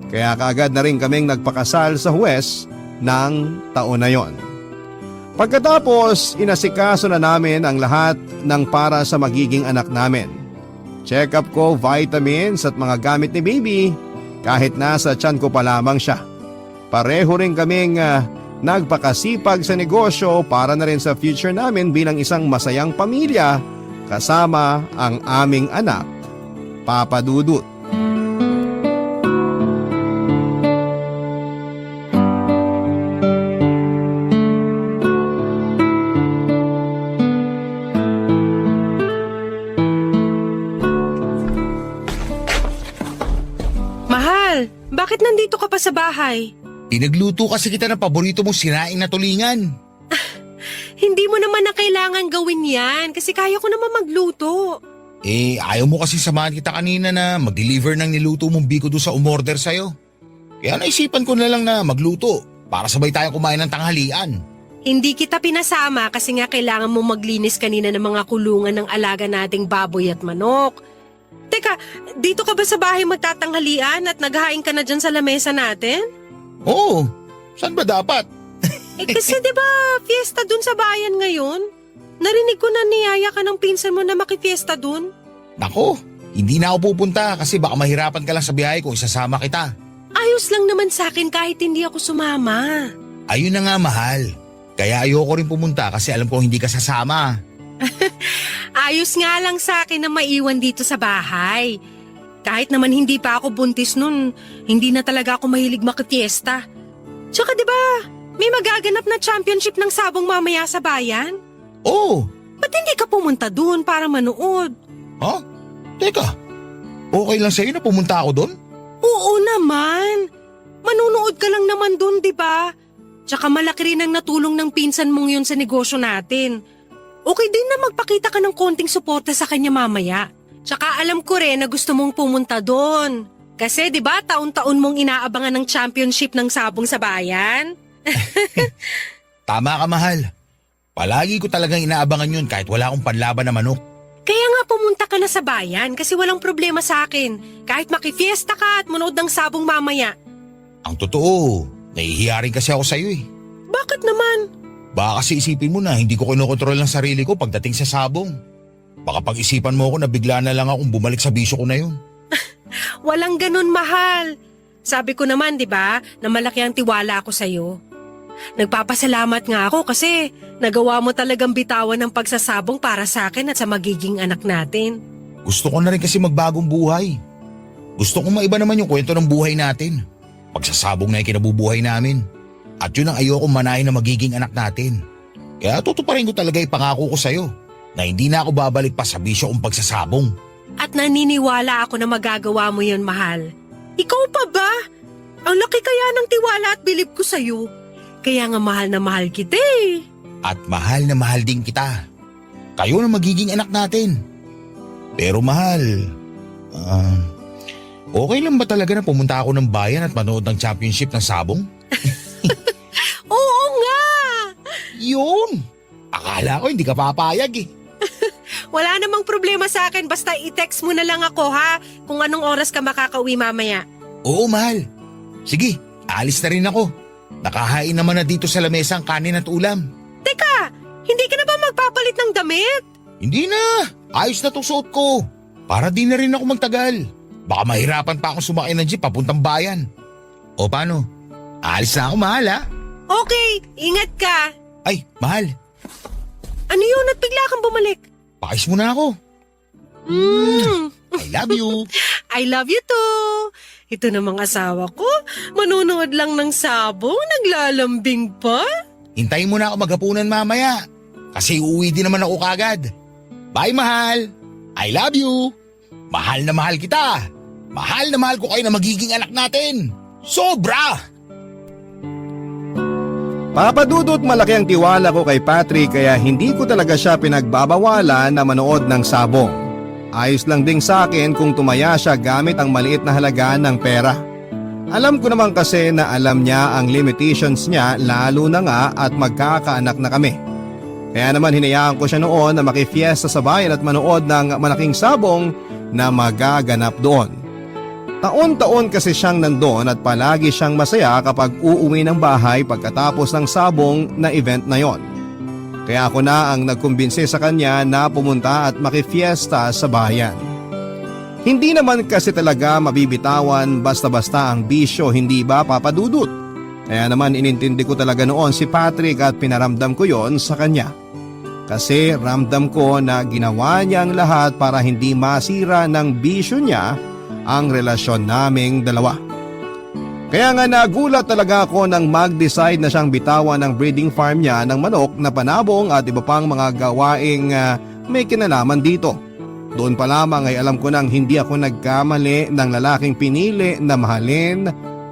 S1: Kaya kaagad na rin kaming nagpakasal sa Huwes ng taon na yon. Pagkatapos, inasikaso na namin ang lahat ng para sa magiging anak namin. Check up ko, vitamins at mga gamit ni baby kahit nasa tiyan ko pa lamang siya. Pareho rin kaming nagpakasipag sa negosyo para na rin sa future namin bilang isang masayang pamilya kasama ang aming anak, Papa Dudut.
S2: Mahal, bakit nandito ka pa sa bahay?
S4: Pinagluto kasi kita ng paborito mong sinaing na tulingan.
S2: Hindi mo naman na kailangan gawin yan kasi kaya ko naman magluto.
S4: Ayaw mo kasi samahan kita kanina na mag-deliver ng niluto mong biko doon sa umorder sa'yo. Kaya naisipan ko na lang na magluto para sabay tayong kumain ng tanghalian.
S2: Hindi kita pinasama kasi nga kailangan mo maglinis kanina ng mga kulungan ng alaga nating baboy at manok. Teka, dito ka ba sa bahay magtatanghalian at naghahain ka na dyan sa lamesa natin?
S4: Oo, saan ba dapat?
S2: Kasi diba fiesta dun sa bayan ngayon? Narinig ko na niyaya ka ng pinsan mo na makifiesta dun.
S4: Nako, hindi na ako pupunta kasi baka mahirapan ka lang sa biyahe kung isasama kita.
S2: Ayos lang naman sa akin kahit hindi ako sumama.
S4: Ayun na nga mahal. Kaya ayoko rin pumunta kasi alam ko hindi ka sasama.
S2: Ayos nga lang sa akin na maiwan dito sa bahay. Kahit naman hindi pa ako buntis nun, hindi na talaga ako mahilig makifiesta. Tsaka diba, may magaganap na championship ng sabong mamaya sa bayan?
S4: Oo.
S2: Ba't hindi ka pumunta dun para manood?
S4: Ha? Teka, okay lang sa'yo na pumunta ako doon?
S2: Oo naman. Manunood ka lang naman dun, diba? Tsaka malaki rin ang natulong ng pinsan mong yun sa negosyo natin. Okay din na magpakita ka ng konting suporta sa kanya mamaya. Tsaka alam ko rin na gusto mong pumunta doon. Kasi 'di ba taon-taon mong inaabangan ng championship ng sabong sa bayan?
S4: Tama ka mahal. Palagi ko talagang inaabangan yun kahit wala akong panlaban na manok.
S2: Kaya nga pumunta ka na sa bayan kasi walang problema sa akin. Kahit makifiesta ka at manood ng sabong mamaya.
S4: Ang totoo, nahihiya rin kasi ako sa'yo eh.
S2: Bakit naman?
S4: Baka kasi isipin mo na hindi ko kinokontrol ang sarili ko pagdating sa sabong. Baka pag-isipan mo ako na bigla na lang akong bumalik sa bisyo ko na yun.
S2: Walang ganun, mahal. Sabi ko naman, di ba, na malaki ang tiwala ako sa'yo. Nagpapasalamat nga ako kasi nagawa mo talagang bitawan ng pagsasabong para sa akin at sa magiging anak natin.
S4: Gusto ko na rin kasi magbagong buhay. Gusto kong maiba naman yung kwento ng buhay natin. Pagsasabong na yung kinabubuhay namin. At yun ang ayokong manahin na magiging anak natin. Kaya tutuparin ko talaga yung pangako ko sa'yo na hindi na ako babalik pa sa bisyo kong pagsasabong.
S2: At naniniwala ako na magagawa mo yun, mahal. Ikaw pa ba? Ang laki kaya ng tiwala at bilib ko sa'yo. Kaya nga mahal na mahal kita eh.
S4: At mahal na mahal din kita. Kayo na magiging anak natin. Pero mahal, okay lang ba talaga na pumunta ako ng bayan at manood ng championship ng sabong?
S2: Oo nga!
S4: Yun! Akala ko hindi ka papayag eh.
S2: Wala namang problema sa akin basta i-text mo na lang ako ha kung anong oras ka makakauwi mamaya.
S4: Oo, mahal. Sige, alis na rin ako. Nakahain naman na dito sa lamesa ang kanin at ulam.
S2: Teka, hindi ka na ba magpapalit ng damit?
S4: Hindi na. Ayos na tong suot ko. Para di na rin ako magtagal. Baka mahirapan pa akong sumakay ng jeep papuntang bayan. O paano? Alis na ako, mahal ha?
S2: Okay, ingat ka.
S4: Ay, mahal.
S2: Ano yun at bigla kang bumalik?
S4: Pakis mo na ako. I love you.
S2: I love you too. Ito namang asawa ko, manonood lang ng sabong, naglalambing pa.
S4: Hintayin mo na ako maghapunan mamaya. Kasi uuwi din naman ako kagad. Bye, mahal. I love you. Mahal na mahal kita. Mahal na mahal ko kayo na magiging anak natin. Sobra!
S1: Papadudot malaki ang tiwala ko kay Patrick kaya hindi ko talaga siya pinagbabawalan na manood ng sabong. Ayos lang ding sa akin kung tumaya siya gamit ang maliit na halaga ng pera. Alam ko naman kasi na alam niya ang limitations niya lalo na nga at magkakaanak na kami. Kaya naman hinayaan ko siya noon na makifiesta sa bayan at manood ng malaking sabong na magaganap doon. Taon-taon kasi siyang nandoon at palagi siyang masaya kapag uuwi ng bahay pagkatapos ng sabong na event na yon. Kaya ako na ang nagkumbinsi sa kanya na pumunta at makifiesta sa bayan. Hindi naman kasi talaga mabibitawan basta-basta ang bisyo, hindi ba papadudot? Kaya naman inintindi ko talaga noon si Patrick at pinaramdam ko yon sa kanya. Kasi ramdam ko na ginawa niya ang lahat para hindi masira ng bisyo niya ang relasyon naming dalawa. Kaya nga nagulat talaga ako nang mag-decide na siyang bitawan ng breeding farm niya ng manok na panabong at iba pang mga gawaing may kinalaman dito. Doon pa lamang ay alam ko nang hindi ako nagkamali ng lalaking pinili na mahalin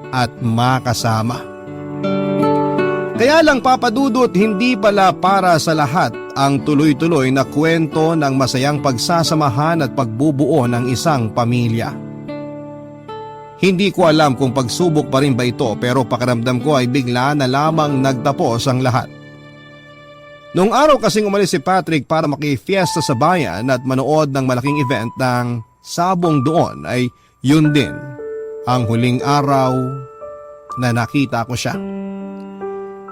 S1: at makasama. Kaya lang papadudot, hindi pala para sa lahat ang tuloy-tuloy na kwento ng masayang pagsasamahan at pagbubuo ng isang pamilya. Hindi ko alam kung pagsubok pa rin ba ito pero pakiramdam ko ay bigla na lamang nagtapos ang lahat. Noong araw kasing umalis si Patrick para makifiesta sa bayan at manood ng malaking event ng sabong doon ay yun din ang huling araw na nakita ko siya.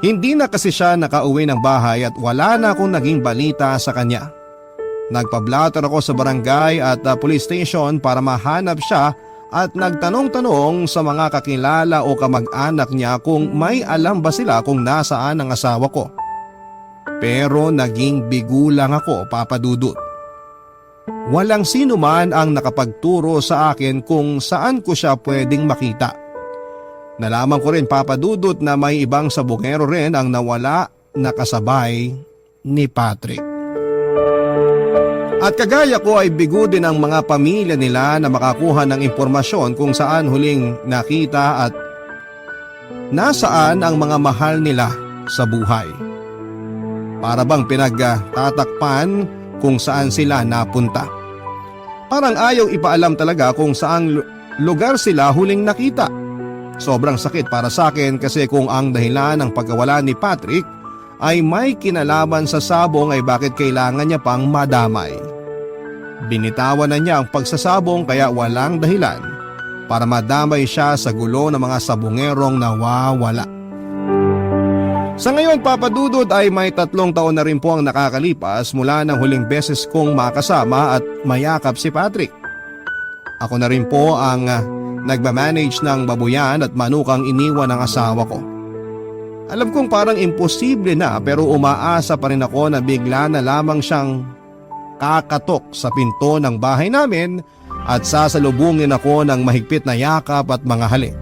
S1: Hindi na kasi siya nakauwi ng bahay at wala na akong naging balita sa kanya. Nagpa-blatter ako sa barangay at police station para mahanap siya at nagtanong-tanong sa mga kakilala o kamag-anak niya kung may alam ba sila kung nasaan ang asawa ko. Pero naging bigo lang ako, papadudot. Walang sino man ang nakapagturo sa akin kung saan ko siya pwedeng makita. Nalaman ko rin, papadudot, na may ibang sabongero rin ang nawala na kasabay ni Patrick. At kagaya ko ay bigo din ang mga pamilya nila na makakuha ng impormasyon kung saan huling nakita at nasaan ang mga mahal nila sa buhay. Para bang pinagtatakpan kung saan sila napunta. Parang ayaw ipaalam talaga kung saang lugar sila huling nakita. Sobrang sakit para sa akin kasi kung ang dahilan ng pagkawala ni Patrick ay may kinalaman sa sabong ay bakit kailangan niya pang madamay. Binitawan na niya ang pagsasabong kaya walang dahilan para madamay siya sa gulo ng mga sabongerong nawawala. Sa ngayon, Papa Dudut, ay may 3 taon na rin po ang nakakalipas mula ng huling beses kong makasama at mayakap si Patrick. Ako na rin po ang nagmamanage ng babuyan at manukang iniwan ng asawa ko. Alam kong parang imposible na pero umaasa pa rin ako na bigla na lamang siyang kakatok sa pinto ng bahay namin at sasalubungin ako ng mahigpit na yakap at mga halik.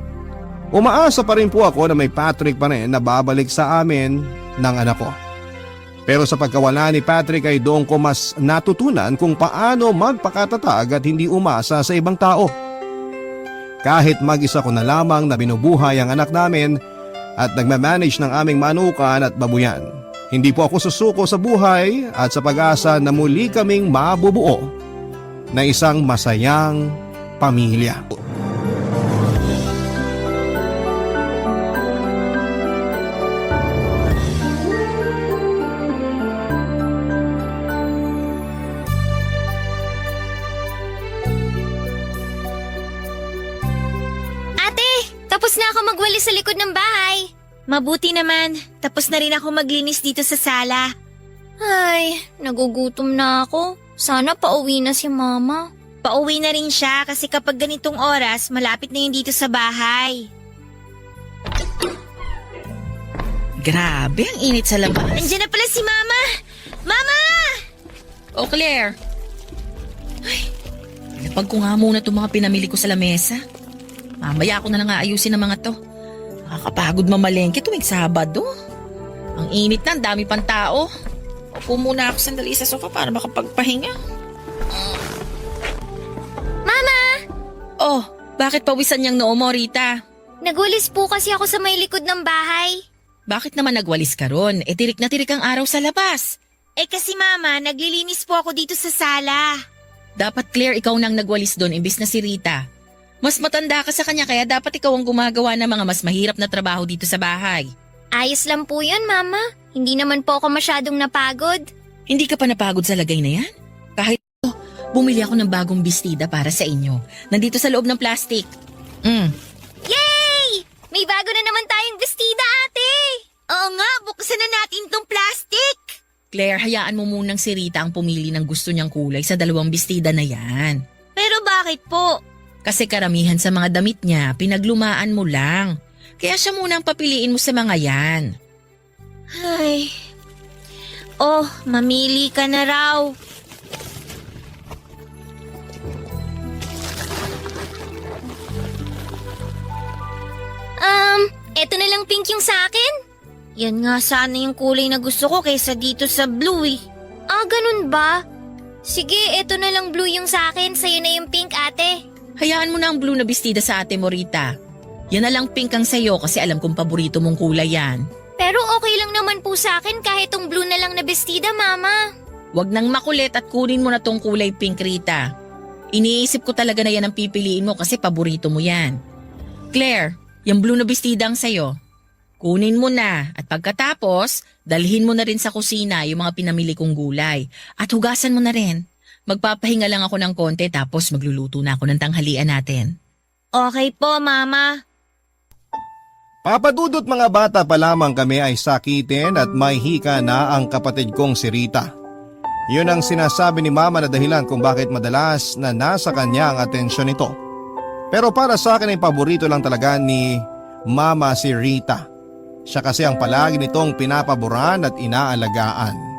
S1: Umaasa pa rin po ako na may Patrick pa rin na babalik sa amin ng anak ko. Pero sa pagkawala ni Patrick ay doon ko mas natutunan kung paano magpakatatag at hindi umasa sa ibang tao. Kahit mag-isa ko na lamang na binubuhay ang anak namin at nagmamanage ng aming manukan at babuyan, hindi po ako susuko sa buhay at sa pag-asa na muli kaming mabubuo na isang masayang pamilya.
S6: Tapos na ako magwalis sa likod ng bahay. Mabuti naman, tapos na rin ako maglinis dito sa sala. Ay, nagugutom na ako. Sana pauwi na si Mama. Pauwi na rin siya kasi kapag ganitong oras, malapit na yun dito sa bahay.
S7: Grabe, ang init sa labas.
S6: Andiyan na pala si Mama! Mama!
S7: Oh, Claire. Ay, napag ko nga muna itong mga pinamili ko sa lamesa. Mamaya ako na lang aayusin ang mga to. Nakakapagod mamalengke tuwing Sabado. Ang init na, ang dami pang tao. Upo muna ako sandali sa sofa para makapagpahinga.
S6: Mama!
S7: Oh, bakit pawisan niyang noo mo, Rita?
S6: Nagwalis po kasi ako sa may likod ng bahay.
S7: Bakit naman nagwalis ka ron? Eh, tirik na tirik ang araw sa labas.
S6: Eh kasi Mama, naglilinis po ako dito sa sala.
S7: Dapat, Claire, ikaw nang nagwalis doon imbis na si Rita. Mas matanda ka sa kanya kaya dapat ikaw ang gumagawa ng mga mas mahirap na trabaho dito sa bahay.
S6: Ayos lang po yun, Mama. Hindi naman po ako masyadong napagod.
S7: Hindi ka pa napagod sa lagay na yan? Kahit bumili ako ng bagong bestida para sa inyo. Nandito sa loob ng plastic.
S6: Yay! May bago na naman tayong bestida, ate! Oo nga, buksan na natin tong plastic!
S7: Claire, hayaan mo munang si Rita ang pumili ng gusto niyang kulay sa 2 bestida na yan.
S6: Pero bakit po?
S7: Kasi karamihan sa mga damit niya, pinaglumaan mo lang. Kaya siya muna ang papiliin mo sa mga yan.
S6: Ay. Oh, mamili ka na raw. Eto na lang pink yung sa akin. Yan nga sana yung kulay na gusto ko kaysa dito sa blue eh. Ah, ganun ba? Sige, eto na lang blue yung sa akin, sa'yo na yung pink, ate.
S7: Hayaan mo na ang blue na bestida sa ate mo, Rita. Yan na lang pink ang sayo kasi alam kong paborito mong kulay yan.
S6: Pero okay lang naman po sa akin kahit tong blue na lang na bestida, Mama.
S7: Huwag nang makulit at kunin mo na tong kulay pink, Rita. Iniisip ko talaga na yan ang pipiliin mo kasi paborito mo yan. Claire, yung blue na bestida ang sayo. Kunin mo na at pagkatapos, dalhin mo na rin sa kusina yung mga pinamili kong gulay. At hugasan mo na rin. Magpapahinga lang ako ng konti tapos magluluto na ako ng tanghalian natin.
S6: Okay po, Mama.
S1: Papadudot mga bata pa lamang kami ay sakitin at may hika na ang kapatid kong si Rita. Yun ang sinasabi ni Mama na dahilan kung bakit madalas na nasa kanya ang atensyon nito. Pero para sa akin ay paborito lang talaga ni Mama si Rita. Siya kasi ang palagi nitong pinapaboran at inaalagaan.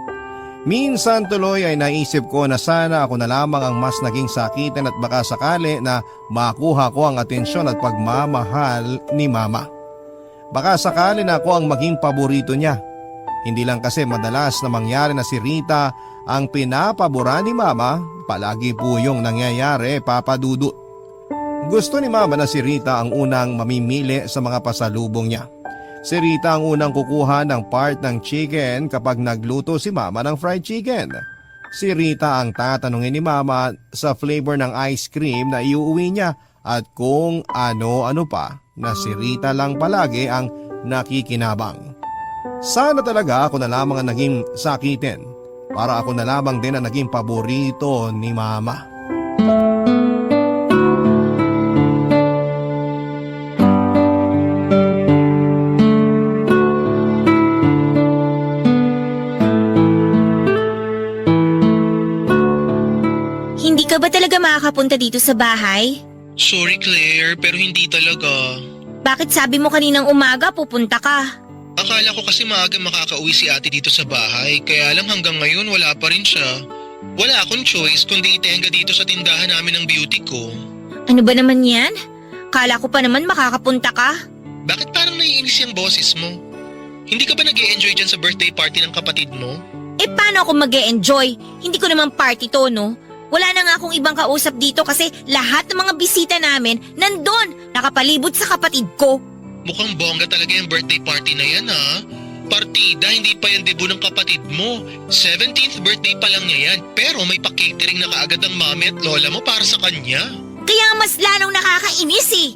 S1: Minsan tuloy ay naisip ko na sana ako na lamang ang mas naging sakitan at baka sakali na makuha ko ang atensyon at pagmamahal ni Mama. Baka sakali na ako ang maging paborito niya. Hindi lang kasi madalas na mangyari na si Rita ang pinapaboran ni Mama, palagi po yung nangyayari, Papa Dudut. Gusto ni Mama na si Rita ang unang mamimili sa mga pasalubong niya. Si Rita ang unang kukuha ng part ng chicken kapag nagluto si Mama ng fried chicken. Si Rita ang tatanungin ni Mama sa flavor ng ice cream na iuwi niya at kung ano-ano pa na si Rita lang palagi ang nakikinabang. Sana talaga ako na lamang ang naging sakitin para ako na lamang din ang naging paborito ni Mama.
S6: talaga makakapunta dito sa bahay?
S8: Sorry Claire, pero hindi talaga.
S6: Bakit sabi mo kaninang umaga pupunta ka?
S8: Akala ko kasi maaga makakauwi si ate dito sa bahay, kaya lang hanggang ngayon wala pa rin siya. Wala akong choice kundi itenga dito sa tindahan namin ng beauty ko.
S6: Ano ba naman yan? Kala ko pa naman makakapunta ka.
S8: Bakit parang naiinis yung boses mo? Hindi ka ba nag-e-enjoy dyan sa birthday party ng kapatid mo?
S6: Eh paano ako mag-e-enjoy? Hindi ko naman party to, no? Wala na nga akong ibang kausap dito kasi lahat ng mga bisita namin nandun, nakapalibot sa kapatid ko.
S8: Mukhang bongga talaga yung birthday party na yan ha. Partida, hindi pa yan debut ng kapatid mo. 17th birthday pa lang niya yan, pero may pa-catering na kaagad ang mami at lola mo para sa kanya.
S6: Kaya mas lalong nakakainis eh.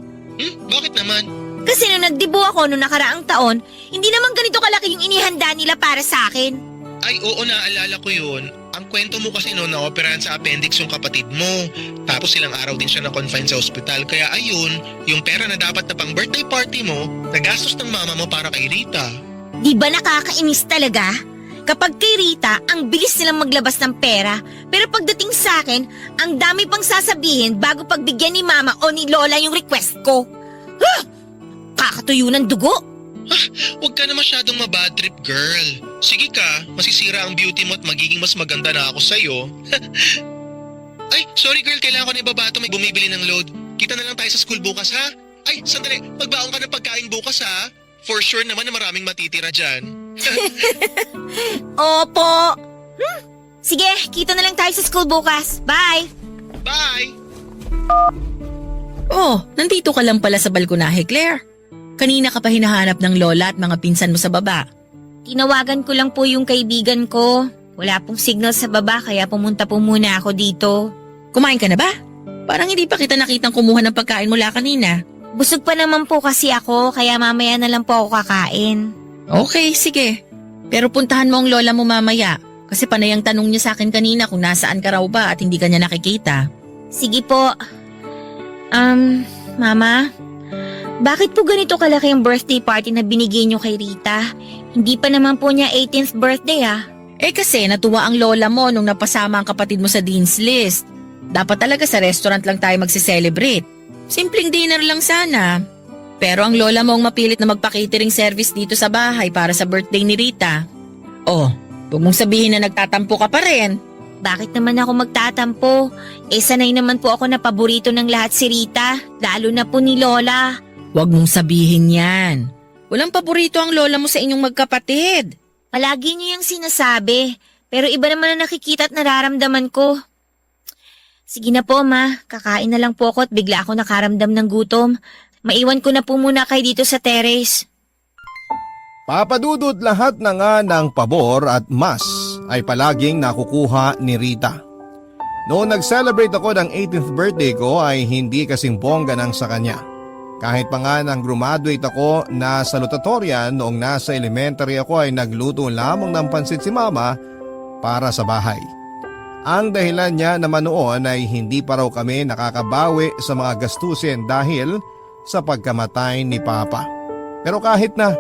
S8: Bakit naman?
S6: Kasi nung nagdibo ako noong nakaraang taon, hindi naman ganito kalaki yung inihanda nila para sa akin.
S8: Ay oo, naalala ko yun. Ang kwento mo kasi noon na-operahan sa appendix yung kapatid mo. Tapos ilang araw din siya na-confine sa ospital. Kaya ayun, yung pera na dapat na pang birthday party mo, nagastos ng mama mo para kay Rita.
S6: Di ba nakakainis talaga? Kapag kay Rita, ang bilis nilang maglabas ng pera. Pero pagdating sa akin, ang dami pang sasabihin bago pagbigyan ni mama o ni lola yung request ko. Huh! Kakatuyo ng dugo.
S8: Huwag ka na masyadong mabad trip, girl. Sige ka, masisira ang beauty mo at magiging mas maganda na ako sa'yo. Ay, sorry girl, kailangan ko na ibabato, may bumibili ng load. Kita na lang tayo sa school bukas ha? Ay, sandali, magbaon ka ng pagkain bukas ha? For sure naman na maraming matitira dyan.
S6: Opo. Sige, kita na lang tayo sa school bukas. Bye!
S8: Bye!
S7: Oh, nandito ka lang pala sa balkonahe, Claire. Kanina ka pa hinahanap ng lola at mga pinsan mo sa baba.
S6: Tinawagan ko lang po yung kaibigan ko. Wala pong signal sa baba kaya pumunta po muna ako dito.
S7: Kumain ka na ba? Parang hindi pa kita nakitang kumuha ng pagkain mula kanina.
S6: Busog pa naman po kasi ako kaya mamaya na lang po ako kakain.
S7: Okay, sige. Pero puntahan mo ang lola mo mamaya. Kasi panay ang tanong niya sa akin kanina kung nasaan ka raw ba at hindi ka niya nakikita.
S6: Sige po. Mama, bakit po ganito kalaki ang birthday party na binigay niyo kay Rita? Hindi pa naman po niya 18th birthday ah.
S7: Eh kasi natuwa ang lola mo nung napasama ang kapatid mo sa Dean's List. Dapat talaga sa restaurant lang tayo magse-celebrate. Simpleng dinner lang sana. Pero ang lola mo ang mapilit na magpa-catering service dito sa bahay para sa birthday ni Rita. Oh, huwag mong sabihin na nagtatampo ka pa rin.
S6: Bakit naman ako magtatampo? Eh sanay naman po ako na paborito ng lahat si Rita, lalo na po ni Lola.
S7: Huwag mong sabihin yan. Walang paborito ang lola mo sa inyong magkapatid.
S6: Palagi niyo yung sinasabi, pero iba naman na nakikita at nararamdaman ko. Sige na po ma, kakain na lang po ako at bigla ako nakaramdam ng gutom. Maiwan ko na po muna kayo dito sa terrace.
S1: Papadudot lahat na nga ng pabor at mas ay palaging nakukuha ni Rita. Noong nag-celebrate ako ng 18th birthday ko ay hindi kasing bongga ng sa kanya. Kahit pa nga nang graduate ako na salutatorian noong nasa elementary ako ay nagluto lamang ng pansit si mama para sa bahay. Ang dahilan niya naman noon ay hindi pa raw kami nakakabawi sa mga gastusin dahil sa pagkamatay ni Papa. Pero kahit na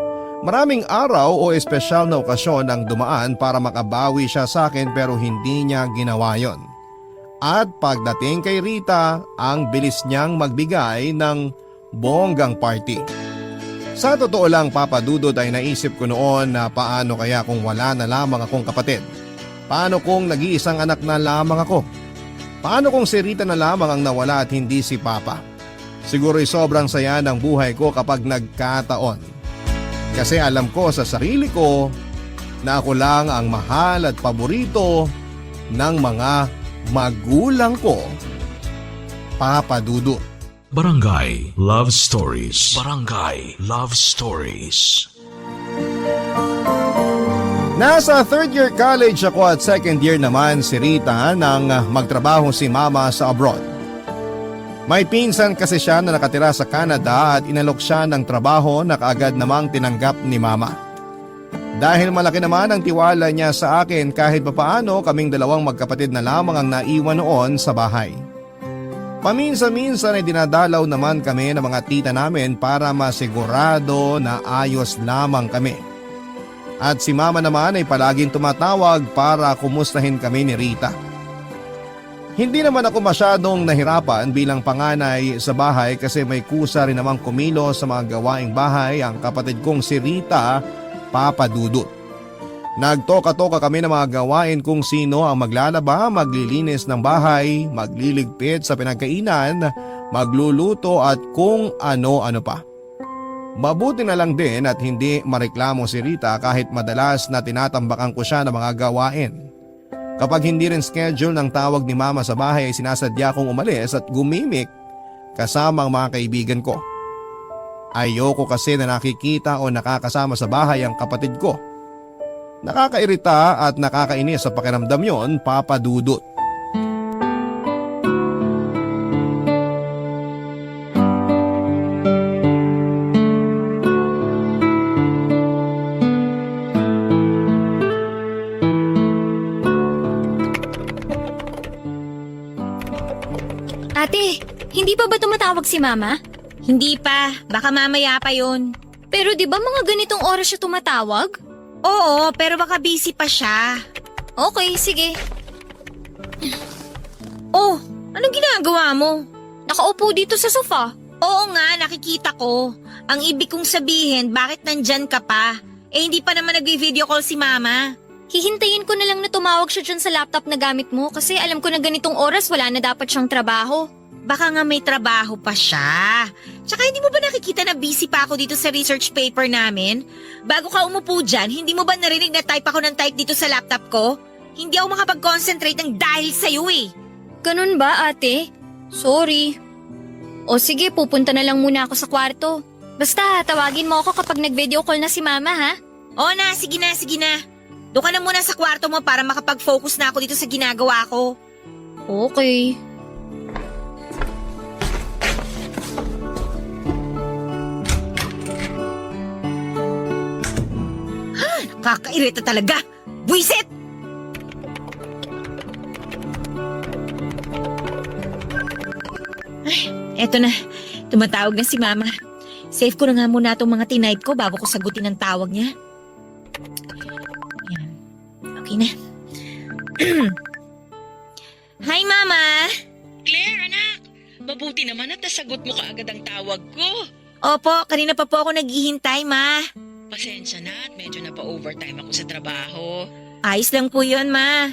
S1: maraming araw o espesyal na okasyon ang dumaan para makabawi siya sa akin pero hindi niya ginawa yon. At pagdating kay Rita, ang bilis niyang magbigay ng bonggang party. Sa totoo lang Papa Dudod ay naisip ko noon na paano kaya kung wala na lamang akong kapatid. Paano kung nag-iisang anak na lamang ako? Paano kung si Rita na lamang ang nawala at hindi si Papa? Siguro'y sobrang saya ng buhay ko kapag nagkataon. Kasi alam ko sa sarili ko na ako lang ang mahal at paborito ng mga magulang ko. Papa Dudut.
S5: Barangay Love Stories. Barangay Love Stories.
S1: Nasa third year college ako at second year naman si Rita nang magtrabaho si Mama sa abroad. May pinsan kasi siya na nakatira sa Canada at inalok siya ng trabaho na kaagad namang tinanggap ni Mama. Dahil malaki naman ang tiwala niya sa akin kahit papaano kaming dalawang magkapatid na lamang ang naiwan noon sa bahay. Paminsan-minsan ay dinadalaw naman kami ng mga tita namin para masigurado na ayos lamang kami. At si Mama naman ay palaging tumatawag para kumustahin kami ni Rita. Hindi naman ako masyadong nahirapan bilang panganay sa bahay kasi may kusa rin namang kumilos sa mga gawaing bahay ang kapatid kong si Rita, Papa Dudut. Nagtoka-toka kami ng mga gawain kung sino ang maglalaba, maglilinis ng bahay, magliligpit sa pinagkainan, magluluto at kung ano-ano pa. Mabuti na lang din at hindi mareklamo si Rita kahit madalas na tinatambakan ko siya ng mga gawain. Kapag hindi rin schedule ng tawag ni Mama sa bahay ay sinasadya kong umalis at gumimik kasama ang mga kaibigan ko. Ayoko kasi na nakikita o nakakasama sa bahay ang kapatid ko. Nakakairita at nakakainis sa pakiramdam yon, Papa Dudut.
S6: Ate, hindi pa ba tumatawag si Mama?
S7: Hindi pa, baka mamaya pa yun.
S6: Pero di ba mga ganitong oras siya tumatawag?
S7: Oo, pero baka busy pa siya.
S6: Okay, sige.
S7: Oh, anong ginagawa mo?
S6: Nakaupo dito sa sofa.
S7: Oo nga, nakikita ko. Ang ibig kong sabihin, bakit nandyan ka pa? Eh hindi pa naman nag-video call si Mama.
S6: Hihintayin ko na lang na tumawag siya dyan sa laptop na gamit mo kasi alam ko na ganitong oras wala na dapat siyang trabaho.
S7: Baka nga may trabaho pa siya. Tsaka hindi mo ba nakikita na busy pa ako dito sa research paper namin? Bago ka umupo dyan, hindi mo ba narinig na type ako ng type dito sa laptop ko? Hindi ako makapag-concentrate ng dahil sa'yo eh.
S6: Ganun ba, ate? Sorry. O sige, pupunta na lang muna ako sa kwarto. Basta, tawagin mo ako kapag nag-video call na si Mama, ha?
S7: O na, sige na, sige na. Doon ka na muna sa kwarto mo para makapag-focus na ako dito sa ginagawa ko.
S6: Okay.
S7: Kakairita talaga! Buisit! Ay, eto na. Tumatawag na si Mama. Save ko na nga muna itong mga tinype ko bago ko sagutin ang tawag niya. Ayan. Okay na. Hi, Mama!
S9: Claire, anak! Mabuti naman at nasagot mo kaagad ang tawag ko.
S7: Opo, kanina pa po ako naghihintay, Ma.
S9: Pasensya na at medyo napa-overtime ako sa trabaho.
S7: Ayos lang po yun, Ma.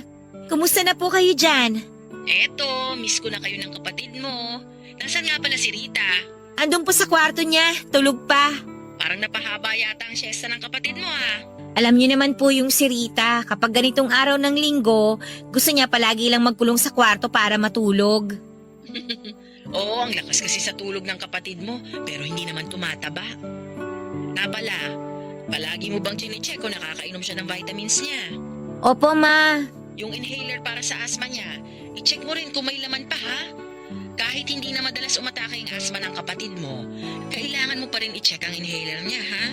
S7: Kumusta na po kayo dyan?
S9: Eto, miss ko na kayo ng kapatid mo. Nasaan nga pala si Rita?
S7: Andun po sa kwarto niya, tulog pa.
S9: Parang napahaba yata ang siesta ng kapatid mo ah.
S7: Alam niyo naman po yung si Rita, kapag ganitong araw ng linggo, gusto niya palagi lang magkulong sa kwarto para matulog.
S9: Oo, ang lakas kasi sa tulog ng kapatid mo, pero hindi naman tumataba. Nga pala, palagi mo bang chinecheck kung nakakainom siya ng vitamins niya?
S7: Opo, Ma.
S9: Yung inhaler para sa asthma niya, i-check mo rin kung may laman pa ha. Kahit hindi na madalas umatake ang asthma ng kapatid mo, kailangan mo pa rin i-check ang inhaler niya ha.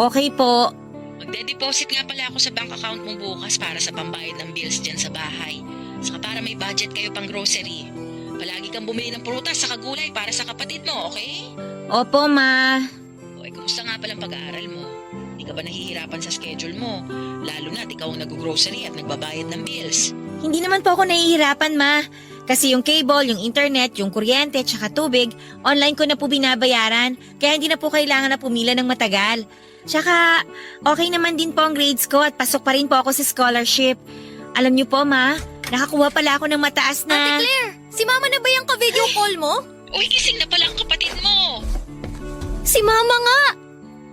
S7: Okay po.
S9: Magde-deposit nga pala ako sa bank account mo bukas para sa pambayad ng bills dyan sa bahay. Saka para may budget kayo pang grocery. Palagi kang bumili ng prutas sa kagulay para sa kapatid mo, okay?
S7: Opo, Ma.
S9: O, kumusta nga palang pag-aaral mo? Hindi ka ba nahihirapan sa schedule mo? Lalo na ikaw ang nag-grocery at nagbabayad ng bills.
S7: Hindi naman po ako nahihirapan, Ma. Kasi yung cable, yung internet, yung kuryente, tsaka tubig, online ko na po binabayaran. Kaya hindi na po kailangan na pumila ng matagal. Tsaka, okay naman din po ang grades ko at pasok pa rin po ako sa scholarship. Alam niyo po, Ma, nakakuha pala ako ng mataas na...
S6: Ate Claire, si Mama na ba yung ka-video call mo?
S9: Uy, gising na pala ang kapatid mo!
S6: Si Mama nga!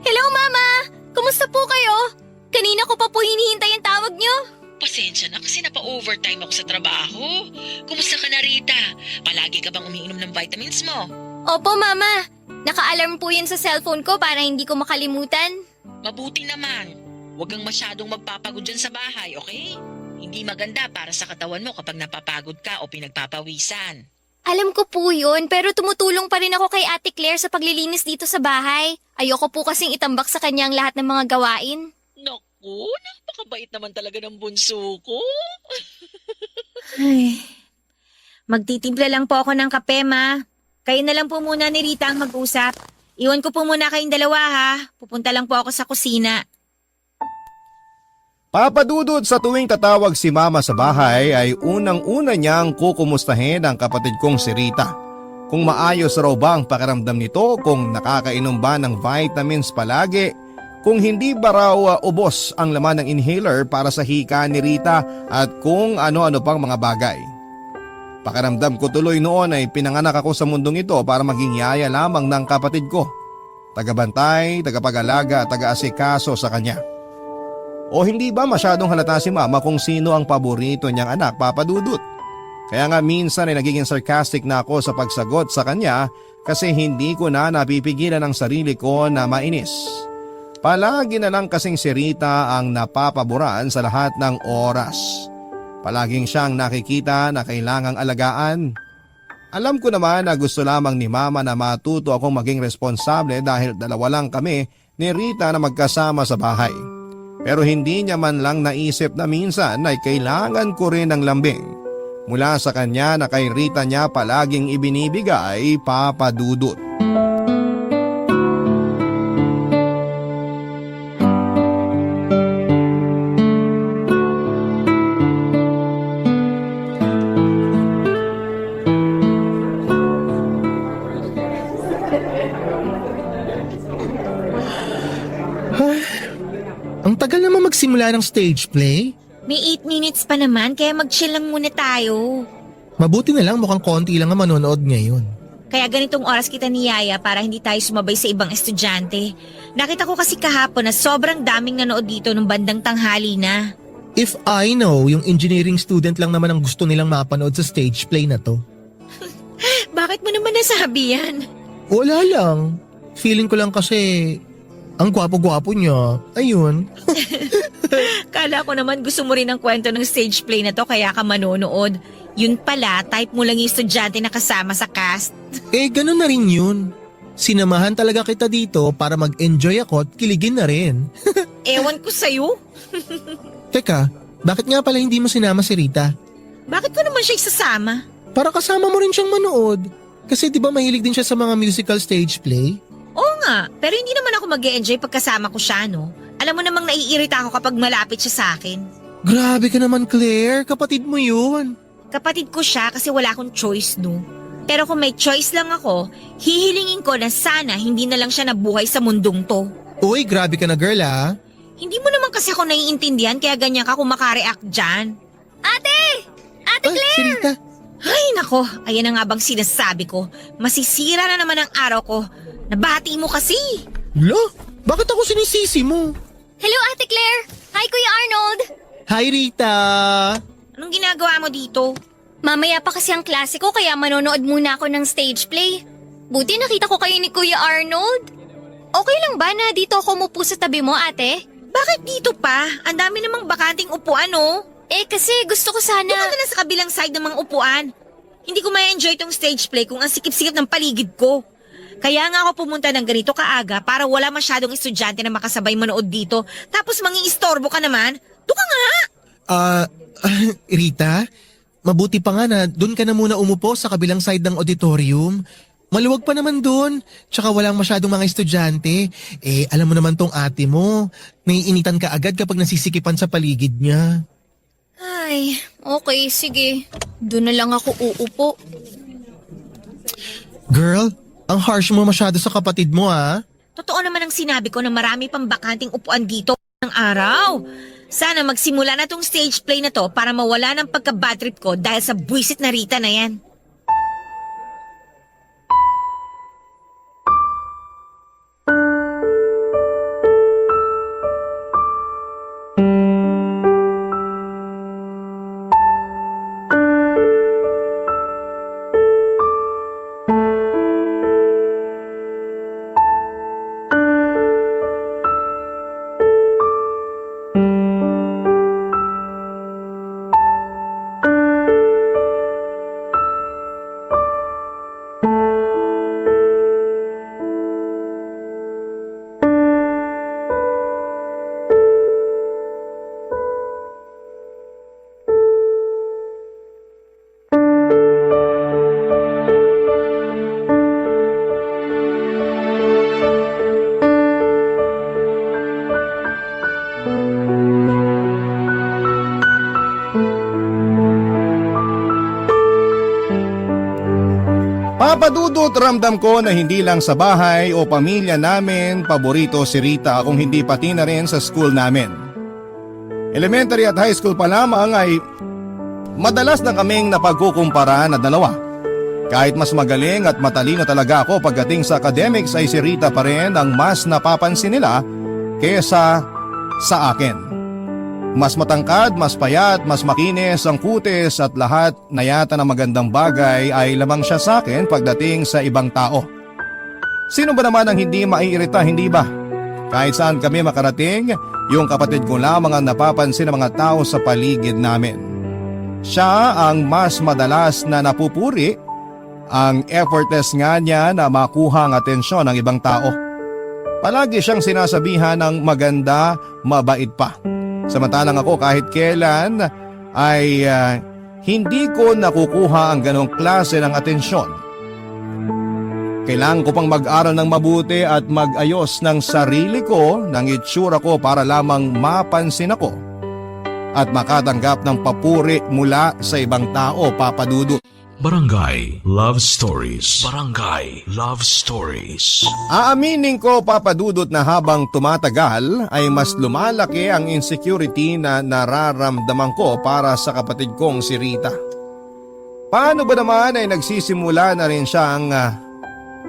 S6: Hello, Mama! Kumusta po kayo? Kanina ko pa po hinihintay ang tawag niyo.
S9: Pasensya na kasi napa-overtime ako sa trabaho. Kumusta ka na, Rita? Palagi ka bang umiinom ng vitamins mo?
S6: Opo, Mama. Naka-alarm po yun sa cellphone ko para hindi ko makalimutan.
S9: Mabuti naman. Huwag kang masyadong magpapagod dyan sa bahay, okay? Hindi maganda para sa katawan mo kapag napapagod ka o pinagpapawisan.
S6: Alam ko po yun, pero tumutulong pa rin ako kay Ate Claire sa paglilinis dito sa bahay. Ayoko po kasing itambak sa kanya ang lahat ng mga gawain.
S9: Naku, napakabait naman talaga ng bunso ko.
S7: Ay, magtitimpla lang po ako ng kape, Ma. Kayo na lang po muna ni Rita ang mag-usap. Iwan ko po muna kayong dalawa, ha? Pupunta lang po ako sa kusina.
S1: Papadudod sa tuwing tatawag si mama sa bahay ay unang-una niyang kukumustahin ang kapatid kong si Rita. Kung maayos raw ba ang pakiramdam nito, kung nakakainom ba ng vitamins palagi, kung hindi ba raw ubos ang laman ng inhaler para sa hika ni Rita at kung ano-ano pang mga bagay. Pakiramdam ko tuloy noon ay pinanganak ako sa mundong ito para maging yaya lamang ng kapatid ko. Tagabantay, tagapag-alaga at taga-asikaso sa kanya. O hindi ba masyadong halata si mama kung sino ang paborito niyang anak, Papa Dudut? Kaya nga minsan ay nagiging sarcastic na ako sa pagsagot sa kanya kasi hindi ko na napipigilan ang sarili ko na mainis. Palagi na lang kasing si Rita ang napapaboran sa lahat ng oras. Palaging siyang nakikita na kailangang alagaan. Alam ko naman na gusto lamang ni mama na matuto akong maging responsable dahil dalawa lang kami ni Rita na magkasama sa bahay. Pero hindi niya man lang naisip na minsan ay kailangan ko rin ng lambing. Mula sa kanya na kay Rita niya palaging ibinibigay, Papa Dudut.
S3: Ang tagal naman magsimula ng stage play.
S6: May 8 minutes pa naman kaya mag-chill lang muna tayo.
S3: Mabuti na lang mukhang konti lang ang manonood ngayon.
S6: Kaya ganitong oras kita niyaya para hindi tayo sumabay sa ibang estudyante. Nakita ko kasi kahapon na sobrang daming nanood dito nung bandang tanghali na.
S3: If I know, yung engineering student lang naman ang gusto nilang mapanood sa stage play na to.
S6: Bakit mo naman nasabi yan?
S3: Wala lang. Feeling ko lang kasi ang gwapo-gwapo niya. Ayun.
S6: Kala ko naman gusto mo rin ang kwento ng stage play na to kaya ka manonood. Yun pala, type mo lang yung estudyante na kasama sa cast.
S3: Ganun na rin yun. Sinamahan talaga kita dito para mag-enjoy ako at kiligin na rin.
S6: Ewan ko sa'yo.
S3: Teka, bakit nga pala hindi mo sinama si Rita?
S6: Bakit ko naman siya isasama?
S3: Para kasama mo rin siyang manood. Kasi di ba mahilig din siya sa mga musical stage play?
S6: Oo nga, pero hindi naman ako mag-e-enjoy pagkasama ko siya, no? Alam mo namang naiirita ako kapag malapit siya sa akin.
S3: Grabe ka naman, Claire. Kapatid mo yun.
S6: Kapatid ko siya kasi wala akong choice, no? Pero kung may choice lang ako, hihilingin ko na sana hindi na lang siya nabuhay sa mundong to.
S3: Uy, grabe ka na, girl, ah.
S6: Hindi mo naman kasi ako naiintindihan kaya ganyan ka kung makareact dyan. Ate! Ate
S3: Ay,
S6: Claire!
S3: si Rita.
S6: Ay nako, ayan na nga bang sinasabi ko. Masisira na naman ang araw ko. Nabati mo kasi.
S3: Lo, bakit ako sinisisi mo?
S6: Hello, Ate Claire! Hi, Kuya Arnold!
S3: Hi, Rita.
S6: Anong ginagawa mo dito?
S10: Mamaya pa kasi ang klase ko kaya manonood muna ako ng stage play. Buti nakita ko kayo ni Kuya Arnold. Okay lang ba na dito ako umupo sa tabi mo, ate?
S6: Bakit dito pa? Ang dami namang bakanting upuan, oh.
S10: Kasi gusto ko sana...
S6: Doon ka na lang sa kabilang side ng mga upuan. Hindi ko ma-enjoy tong stage play kung ang sikip-sikip ng paligid ko. Kaya nga ako pumunta ng ganito kaaga para wala masyadong estudyante na makasabay manood dito. Tapos mangingistorbo ka naman. Doon ka nga!
S3: Rita, mabuti pa nga na doon ka na muna umupo sa kabilang side ng auditorium. Maluwag pa naman doon, tsaka walang masyadong mga estudyante. Alam mo naman tong ate mo, naiinitan ka agad kapag nasisikipan sa paligid niya.
S10: Ay, okay, sige. Doon na lang ako uupo.
S3: Girl, ang harsh mo masyado sa kapatid mo, ah.
S6: Totoo naman ang sinabi ko na marami pang bakanting upuan dito ng araw. Sana magsimula na tong stage play na to para mawala ng pagka-bad trip ko dahil sa buwisit na Rita na yan.
S1: Papa Dudut, ramdam ko na hindi lang sa bahay o pamilya namin paborito si Rita kung hindi pati na rin sa school namin. Elementary at high school pa lamang ay madalas na kaming napagkukumpara na dalawa. Kahit mas magaling at matalino talaga ako pagdating sa academics ay si Rita pa rin ang mas napapansin nila kesa sa akin. Mas matangkad, mas payat, mas makinis ang kutis at lahat na yata ng magandang bagay ay lamang siya sa akin pagdating sa ibang tao. Sino ba naman ang hindi maiirita, hindi ba? Kahit saan kami makarating, yung kapatid ko lamang ang napapansin ng mga tao sa paligid namin. Siya ang mas madalas na napupuri, ang effortless nga niya na makuha ang atensyon ng ibang tao. Palagi siyang sinasabihan ng maganda, mabait pa. Samantalang ako kahit kailan ay hindi ko nakukuha ang ganong klase ng atensyon. Kailangan ko pang mag-aral ng mabuti at mag-ayos ng sarili ko, ng itsura ko para lamang mapansin ako at makatanggap ng papuri mula sa ibang tao, Papa Dudut.
S5: Barangay Love Stories. Barangay Love Stories.
S1: Aaminin ko, Papa Dudut, na habang tumatagal ay mas lumalaki ang insecurity na nararamdaman ko para sa kapatid kong si Rita. Paano ba naman ay nagsisimula na rin siyang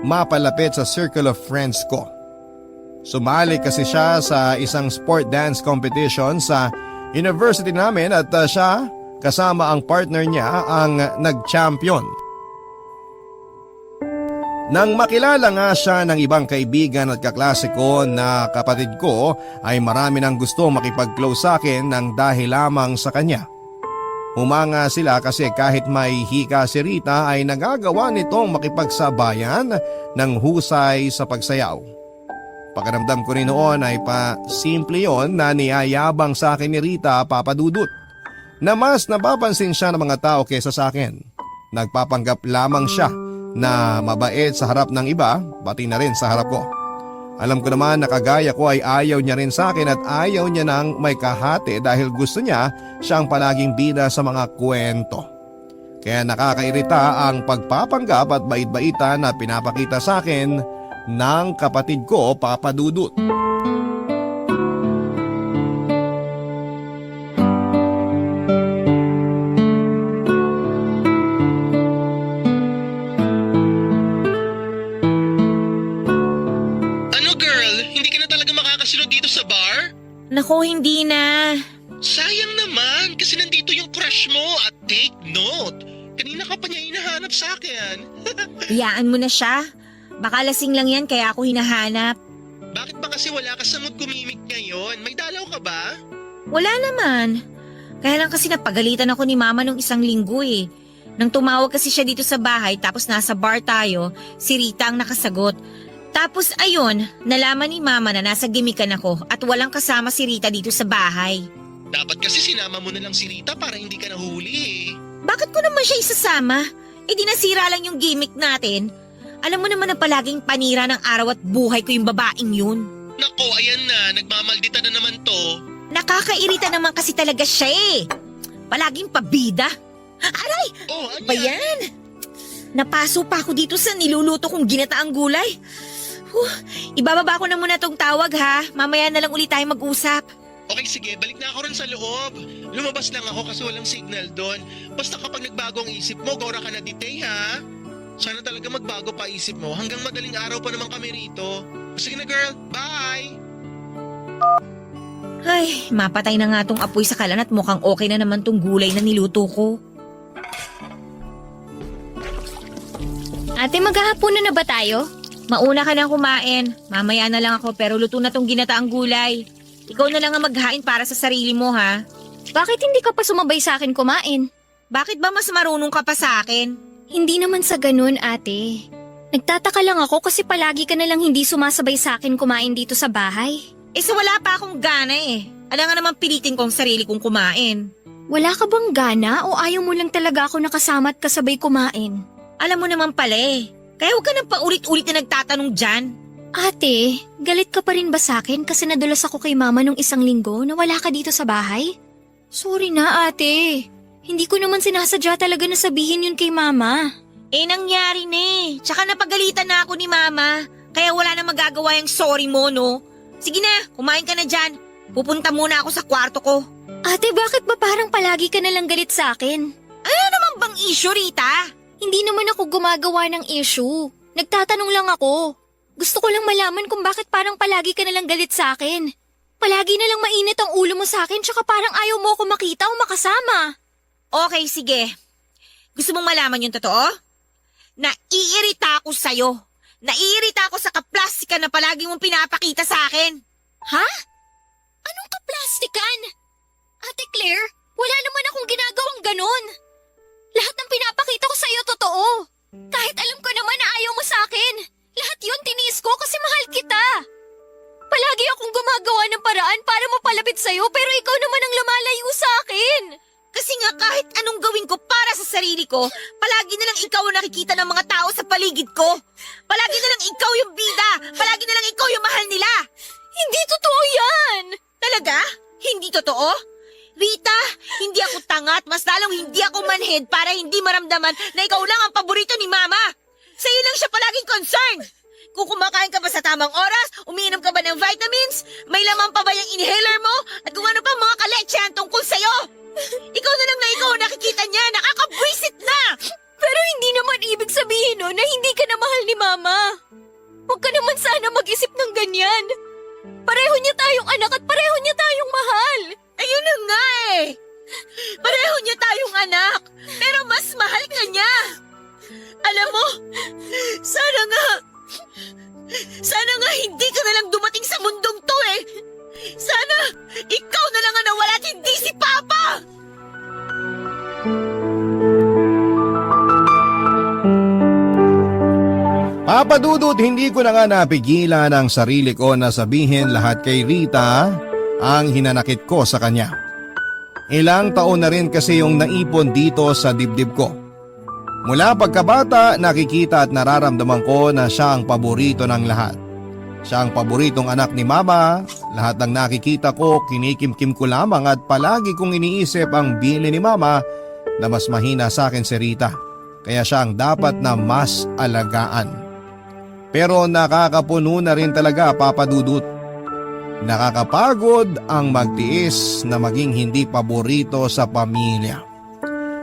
S1: mapalapit sa circle of friends ko? Sumali kasi siya sa isang sport dance competition sa university namin at siya kasama ang partner niya ang nag-champion. Nang makilala nga siya ng ibang kaibigan at kaklase ko na kapatid ko ay marami nang gusto makipag-close sa akin ng dahil lamang sa kanya. Humanga sila kasi kahit may hika si Rita ay nagagawa nitong makipagsabayan ng husay sa pagsayaw. Pakiramdam ko rin noon ay simple yon na niyayabang sa akin ni Rita, Papa Dudut, na mas napapansin siya ng mga tao kesa sa akin. Nagpapanggap lamang siya na mabait sa harap ng iba, pati na rin sa harap ko. Alam ko naman na kagaya ko ay ayaw niya rin sa akin at ayaw niya nang may kahati dahil gusto niya siyang palaging bida sa mga kwento. Kaya nakakairita ang pagpapanggap at bait-baitan na pinapakita sa akin ng kapatid ko, Papa Dudut.
S7: Nako, hindi na.
S8: Sayang naman kasi nandito yung crush mo at take note. Kanina ka pa niya hinahanap sa akin.
S7: Iyaan mo na siya. Baka lasing lang yan kaya ako hinahanap.
S8: Bakit ba kasi wala ka sa mood kumimik ngayon? May dalaw ka ba?
S7: Wala naman. Kaya lang kasi napagalitan ako ni Mama nung isang linggo eh. Nang tumawag kasi siya dito sa bahay tapos nasa bar tayo, si Rita ang nakasagot. Tapos ayun, nalaman ni Mama na nasa gimikan ako at walang kasama si Rita dito sa bahay.
S8: Dapat kasi sinama mo na lang si Rita para hindi ka nahuli eh.
S7: Bakit ko naman siya isasama? Eh di nasira lang yung gimmick natin. Alam mo naman na palaging panira ng araw at buhay ko yung babaeng yun.
S8: Nako, ayan na, nagmamaldita na naman to.
S7: Nakakairita naman kasi talaga siya eh. Palaging pabida. Aray!
S8: Oh, ano
S7: ba yan? Napaso pa ako dito sa niluluto kong ginataang gulay. Ibababa ko na muna tong tawag ha. Mamaya na lang ulit tayo mag-usap.
S8: Okay, sige, balik na ako rin sa loob. Lumabas lang ako kasi walang signal doon. Basta kapag nagbago ang isip mo, gora ka na ditay ha. Sana talaga magbago pa isip mo. Hanggang madaling araw pa naman kami rito. Sige na girl, bye!
S7: Ay, mapatay na nga tong apoy sa kalan at mukhang okay na naman tong gulay na niluto ko.
S10: Ate, maghahapunan na ba tayo?
S7: Mauna ka nang kumain. Mamaya na lang ako pero luto na tong ginataang gulay. Ikaw na lang ang maghain para sa sarili mo ha.
S10: Bakit hindi ka pa sumabay sa akin kumain?
S7: Bakit ba mas marunong ka pa sa akin?
S10: Hindi naman sa ganun, ate. Nagtataka lang ako kasi palagi ka na lang hindi sumasabay sa akin kumain dito sa bahay.
S7: Eh sa wala pa akong gana eh. Alam nga naman pilitin kong sarili kong kumain.
S10: Wala ka bang gana o ayaw mo lang talaga ako nakasama at kasabay kumain?
S7: Alam mo naman pala eh. Kaya huwag ka nang paulit-ulit na nagtatanong dyan.
S10: Ate, galit ka pa rin ba sa akin kasi nadulas ako kay Mama nung isang linggo na wala ka dito sa bahay? Sorry na ate. Hindi ko naman sinasadya talaga na sabihin yun kay Mama.
S7: Nangyari na eh. Tsaka napagalitan na ako ni Mama. Kaya wala na magagawa yung sorry mo, no? Sige na, kumain ka na dyan. Pupunta muna ako sa kwarto ko.
S10: Ate, bakit ba parang palagi ka nalang galit sa akin?
S7: Ano naman bang issue, Rita?
S10: Hindi naman ako gumagawa ng issue. Nagtatanong lang ako. Gusto ko lang malaman kung bakit parang palagi ka nalang galit sa akin. Palagi nalang mainit ang ulo mo sa akin tsaka parang ayaw mo ako makita o makasama.
S7: Okay, sige. Gusto mong malaman yung totoo? Naiirita ako sa'yo. Naiirita ako sa kaplastika na palagi mong pinapakita sa akin.
S10: Ha? Anong kaplastikan? Ate Claire, wala naman akong ginagawang ganon. Lahat ng pinapakita ko sa'yo totoo. Kahit alam ko naman na ayaw mo sa akin. Lahat yun tiniis ko kasi mahal kita. Palagi akong gumagawa ng paraan para mapalapit sa'yo pero ikaw naman ang lumalayo sa akin.
S7: Kasi nga kahit anong gawin ko para sa sarili ko, palagi na lang ikaw ang nakikita ng mga tao sa paligid ko. Palagi na lang ikaw yung bida. Palagi na lang ikaw yung mahal nila.
S10: Hindi totoo yan.
S7: Talaga? Hindi totoo? Rita, hindi ako tanga at mas lalong hindi ako manhid para hindi maramdaman na ikaw lang ang paborito ni Mama. Sa'yo lang siya palaging concerned. Kung kumakain ka ba sa tamang oras, umiinom ka ba ng vitamins, may laman pa ba yung inhaler mo, at kung ano pa mga kaletsahan tungkol sa'yo. Ikaw na lang na ikaw ang nakikita niya, nakakabwisit na!
S10: Pero hindi naman ibig sabihin no na hindi ka na mahal ni Mama. Huwag ka naman sana mag-isip ng ganyan. Pareho niya tayong anak at pareho niya tayong mahal.
S7: Ayun na nga eh! Pareho niya tayong anak, pero mas mahal ka niya. Alam mo, sana nga hindi ka na lang dumating sa mundong to eh. Sana ikaw na lang ang nawala at hindi si Papa!
S1: Papa Dudut, hindi ko na nga napigilan ang sarili ko na sabihin lahat kay Rita ang hinanakit ko sa kanya. Ilang taon na rin kasi yung naipon dito sa dibdib ko. Mula pagkabata, nakikita at nararamdaman ko na siya ang paborito ng lahat. Siya ang paboritong anak ni Mama. Lahat ng nakikita ko, kinikimkim ko lamang at palagi kong iniisip ang bili ni Mama na mas mahina sa akin si Rita. Kaya siya ang dapat na mas alagaan. Pero nakakapuno na rin talaga, Papa Dudut. Nakakapagod ang magtiis na maging hindi paborito sa pamilya.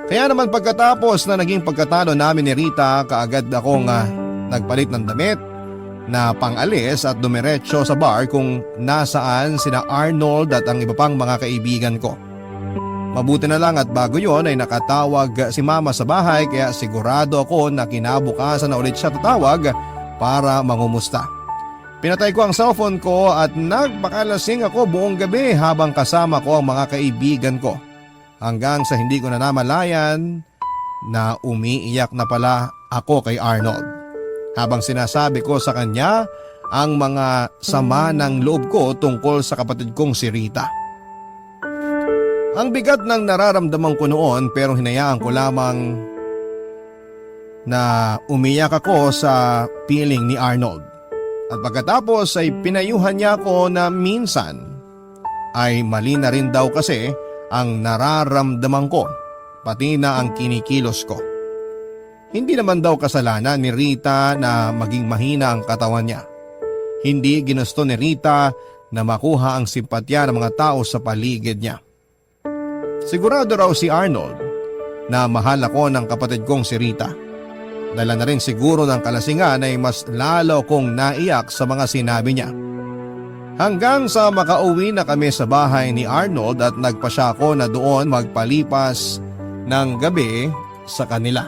S1: Kaya naman pagkatapos na naging pagkatalo namin ni Rita, kaagad akong nagpalit ng damit na pang-alis at dumiretso sa bar kung nasaan sina Arnold at ang iba pang mga kaibigan ko. Mabuti na lang at bago yon ay nakatawag si Mama sa bahay kaya sigurado ako na kinabukasan na ulit siya tatawag para mangumusta. Pinatay ko ang cellphone ko at nagpakalasing ako buong gabi habang kasama ko ang mga kaibigan ko. Hanggang sa hindi ko na namalayan na umiiyak na pala ako kay Arnold. Habang sinasabi ko sa kanya ang mga sama ng loob ko tungkol sa kapatid kong si Rita. Ang bigat ng nararamdaman ko noon pero hinayaan ko lamang na umiyak ako sa piling ni Arnold. At pagkatapos ay pinayuhan niya ako na minsan ay mali na rin daw kasi ang nararamdaman ko, pati na ang kinikilos ko. Hindi naman daw kasalanan ni Rita na maging mahina ang katawan niya. Hindi ginusto ni Rita na makuha ang simpatya ng mga tao sa paligid niya. Sigurado raw si Arnold na mahal ako ng kapatid kong si Rita. Dala na rin siguro ng kalasingan ay mas lalo kong naiyak sa mga sinabi niya. Hanggang sa makauwi na kami sa bahay ni Arnold at nagpasya ako na doon magpalipas ng gabi sa kanila.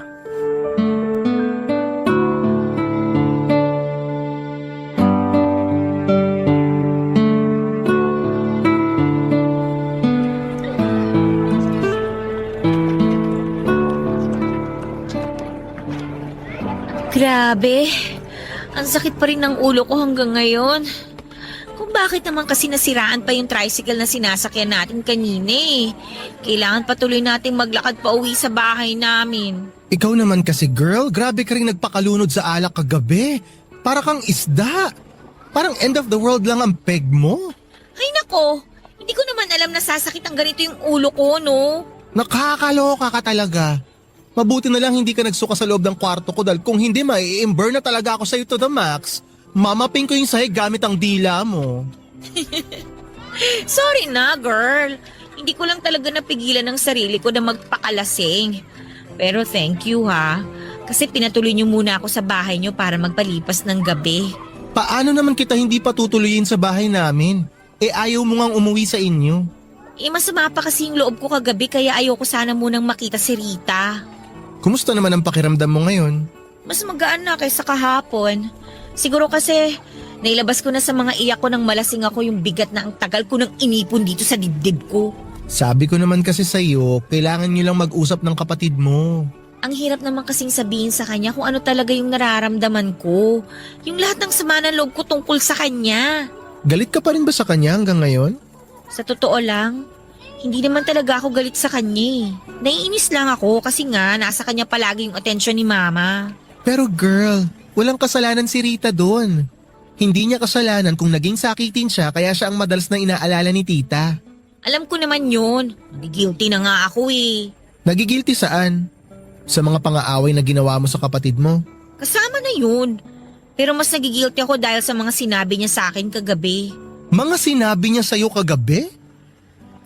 S7: Grabe, ang sakit pa rin ng ulo ko hanggang ngayon. Kung bakit naman kasi nasiraan pa yung tricycle na sinasakyan natin kanina eh. Kailangan patuloy nating maglakad pa uwi sa bahay namin.
S3: Ikaw naman kasi girl, grabe ka rin nagpakalunod sa alak kagabi. Para kang isda. Parang end of the world lang ang peg mo.
S7: Ay nako, hindi ko naman alam na sasakit ang ganito yung ulo ko, no?
S3: Nakakaloka ka talaga. Mabuti na lang hindi ka nagsuka sa loob ng kwarto ko dahil kung hindi mai-imburn na talaga ako sa'yo to the max. Mamaping ko yung sahig gamit ang dila mo.
S7: Sorry na, girl. Hindi ko lang talaga napigilan ng sarili ko na magpakalasing. Pero thank you ha. Kasi pinatuloy niyo muna ako sa bahay niyo para magpalipas ng gabi.
S3: Paano naman kita hindi patutuloyin sa bahay namin? Ayaw mo ngang umuwi sa inyo.
S7: Masama pa kasi yung loob ko kagabi kaya ayoko sana munang makita si Rita.
S3: Kumusta naman ang pakiramdam mo ngayon?
S7: Mas magaan na kaysa kahapon. Siguro kasi nailabas ko na sa mga iyak ko nang malasing ako yung bigat na ang tagal ko nang inipon dito sa dibdib ko.
S3: Sabi ko naman kasi sa'yo, kailangan niyo lang mag-usap ng kapatid mo.
S7: Ang hirap naman kasing sabihin sa kanya kung ano talaga yung nararamdaman ko. Yung lahat ng sama ng loob ko tungkol sa kanya.
S3: Galit ka pa rin ba sa kanya hanggang ngayon?
S7: Sa totoo lang, hindi naman talaga ako galit sa kanya. Naiinis lang ako kasi nga nasa kanya palagi yung atensyon ni Mama.
S3: Pero girl, walang kasalanan si Rita doon. Hindi niya kasalanan kung naging sakitin siya kaya siya ang madalas na inaalala ni tita.
S7: Alam ko naman yun. Nagigilty na nga ako eh.
S3: Nagigilty saan? Sa mga pang-aaway na ginawa mo sa kapatid mo?
S7: Kasama na yun. Pero mas nagigilty ako dahil sa mga sinabi niya sa akin kagabi.
S3: Mga sinabi niya sa'yo kagabi?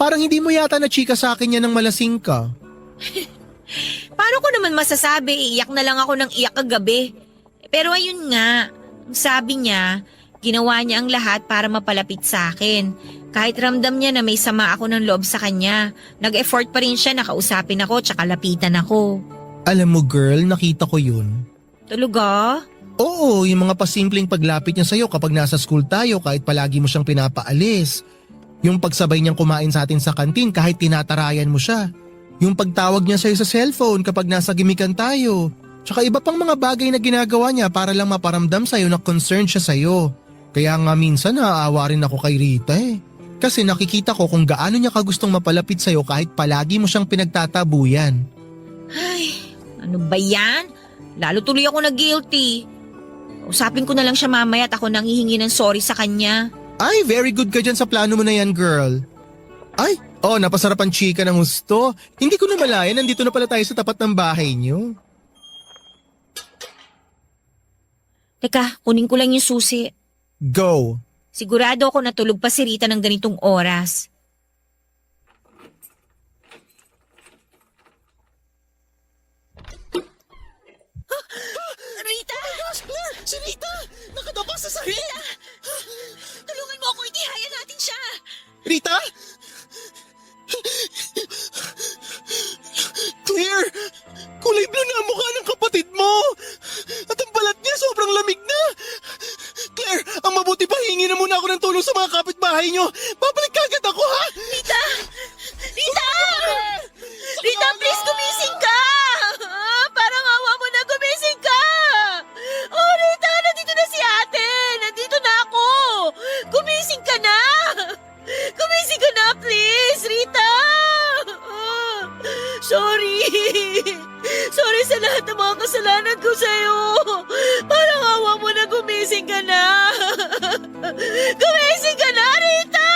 S3: Parang hindi mo yata na chika sa akin yan nang malasing ka.
S7: Paano ko naman masasabi? Iyak na lang ako ng iyak kagabi. Pero ayun nga, sabi niya, ginawa niya ang lahat para mapalapit sa akin. Kahit ramdam niya na may sama ako ng loob sa kanya, nag-effort pa rin siya na kausapin ako tsaka lapitan ako.
S3: Alam mo girl, nakita ko yun.
S7: Talaga?
S3: Oo, yung mga pasimpleng paglapit niya sa'yo kapag nasa school tayo kahit palagi mo siyang pinapaalis. Yung pagsabay niyang kumain sa atin sa kantin kahit tinatarayan mo siya. Yung pagtawag niya sa'yo sa cellphone kapag nasa gimikan tayo. Tsaka iba pang mga bagay na ginagawa niya para lang maparamdam sa'yo na concerned siya sa'yo. Kaya nga minsan naaawa rin ako kay Rita eh. Kasi nakikita ko kung gaano niya kagustong mapalapit sa'yo kahit palagi mo siyang pinagtatabuyan.
S7: Ay, ano ba yan? Lalo tuloy ako na guilty. Usapin ko na lang siya mamaya at ako nang hihingi ng sorry sa kanya.
S3: Ay, very good ka dyan sa plano mo na yan, girl. Ay, napasarap ang chika ng husto. Hindi ko na malayan, nandito na pala tayo sa tapat ng bahay niyo.
S7: Teka, kunin ko lang yung susi.
S3: Go.
S7: Sigurado ako natulog pa si Rita ng ganitong oras. Rita!
S3: Si Rita! Nakadapa sa sahig!
S7: Tulungan mo ako, itihaya natin siya!
S3: Rita? Claire! Kulay blue na ang mukha ng kapatid mo! At ang balat niya sobrang lamig na! Claire, ang mabuti pa hingi na muna ako ng tulong sa mga kapitbahay niyo! Babalik kagad ako, ha?
S7: Rita! Rita! Rita, please gumising ka! Parang awa mo na, gumising ka! Oh, Rita, nandito na si ate! Nandito na ako! Gumising ka na! Gumising ka na, please! Rita! Sorry! Sorry sa lahat ng mga kasalanan ko sa'yo! Parang awa mo na, gumising ka na! Gumising ka na, Rita!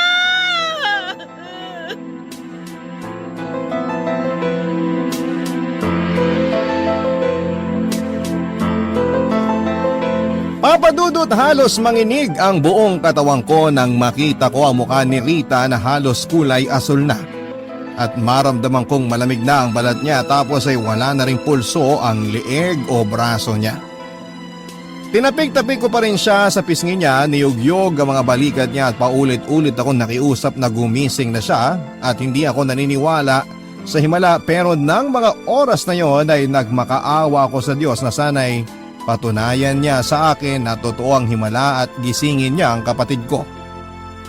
S1: Papadudot halos manginig ang buong katawan ko nang makita ko ang mukha ni Rita na halos kulay asul na. At maramdaman kong malamig na ang balat niya tapos ay wala na ring pulso ang lieg o braso niya. Tinapik-tapik ko pa rin siya sa pisngi niya, niyugyog ang mga balikat niya at paulit-ulit akong nakiusap na gumising na siya at hindi ako naniniwala sa himala pero nang mga oras na yon ay nagmakaawa ako sa Diyos na sana'y patunayan niya sa akin na totoo ang himala at gisingin niya ang kapatid ko.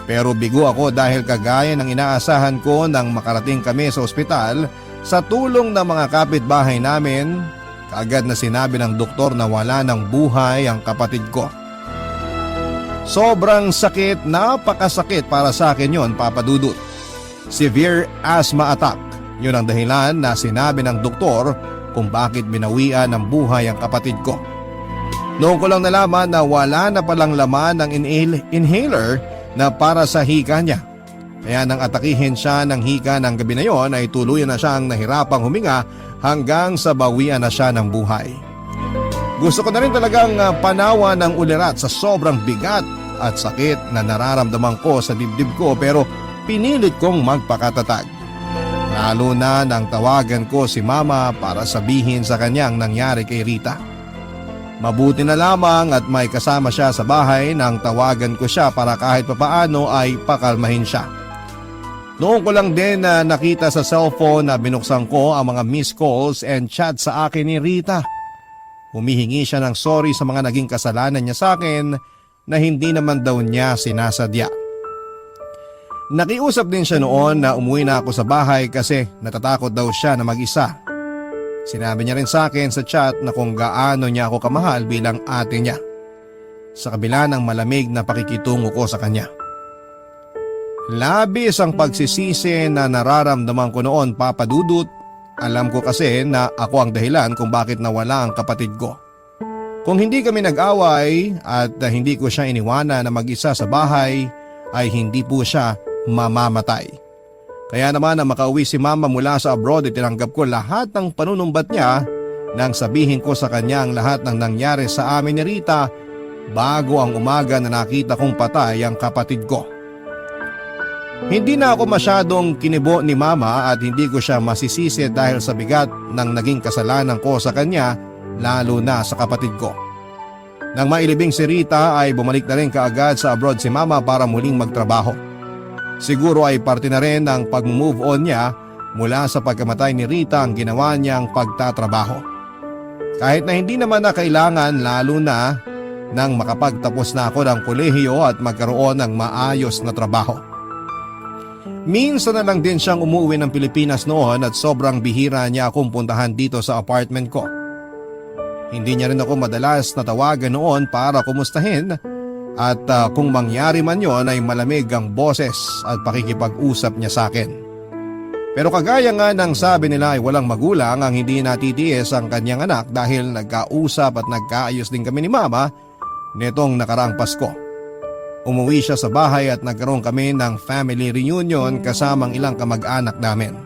S1: Pero bigo ako dahil kagaya ng inaasahan ko nang makarating kami sa ospital sa tulong ng mga kapitbahay namin, kaagad na sinabi ng doktor na wala ng buhay ang kapatid ko. Sobrang sakit, napakasakit para sa akin yon, Papa Dudut. Severe asthma attack, yun ang dahilan na sinabi ng doktor kung bakit binawian ng buhay ang kapatid ko. Noon ko lang nalaman na wala na palang laman ng inhaler na para sa hika niya. Kaya nang atakihin siya ng hika ng gabi na yon ay tuluyan na siyang nahirapang huminga hanggang sa bawian na siya ng buhay. Gusto ko na rin talagang panawa ng ulirat sa sobrang bigat at sakit na nararamdaman ko sa dibdib ko, pero pinilit kong magpakatatag. Lalo na nang tawagan ko si Mama para sabihin sa kanyang nangyari kay Rita. Mabuti na lamang at may kasama siya sa bahay nang tawagan ko siya para kahit papaano ay pakalmahin siya. Noon ko lang din na nakita sa cellphone na binuksan ko ang mga missed calls and chat sa akin ni Rita. Humihingi siya ng sorry sa mga naging kasalanan niya sa akin na hindi naman daw niya sinasadya. Nakiusap din siya noon na umuwi na ako sa bahay kasi natatakot daw siya na mag-isa. Sinabi niya rin sa akin sa chat na kung gaano niya ako kamahal bilang ate niya, sa kabila ng malamig na pakikitungo ko sa kanya. Labis ang pagsisisi na nararamdaman ko noon, Papa Dudut. Alam ko kasi na ako ang dahilan kung bakit nawala ang kapatid ko. Kung hindi kami nag-away at hindi ko siya iniwanan na mag-isa sa bahay, ay hindi po siya mamamatay. Kaya naman na makauwi si Mama mula sa abroad, itinanggap ko lahat ng panunumbat niya nang sabihin ko sa kanya ang lahat ng nangyari sa amin ni Rita bago ang umaga na nakita kong patay ang kapatid ko. Hindi na ako masyadong kinibo ni Mama at hindi ko siya masisisi dahil sa bigat ng naging kasalanan ko sa kanya, lalo na sa kapatid ko. Nang mailibing si Rita ay bumalik na rin kaagad sa abroad si Mama para muling magtrabaho. Siguro ay parte na rin ng pag-move on niya mula sa pagkamatay ni Rita ang ginawa niyang pagtatrabaho. Kahit na hindi naman na kailangan, lalo na nang makapagtapos na ako ng kolehiyo at magkaroon ng maayos na trabaho. Minsan na lang din siyang umuwi ng Pilipinas noon at sobrang bihira niya akong puntahan dito sa apartment ko. Hindi niya rin ako madalas natawagan noon para kumustahin at kung mangyari man yon ay malamig ang boses at pakikipag-usap niya sa akin. Pero kagaya nga ng sabi nila ay walang magulang ang hindi natitiis ang kanyang anak dahil nagkausap at nagkaayos din kami ni Mama netong nakaraang Pasko. Umuwi siya sa bahay at nagkaroon kami ng family reunion kasamang ilang kamag-anak namin.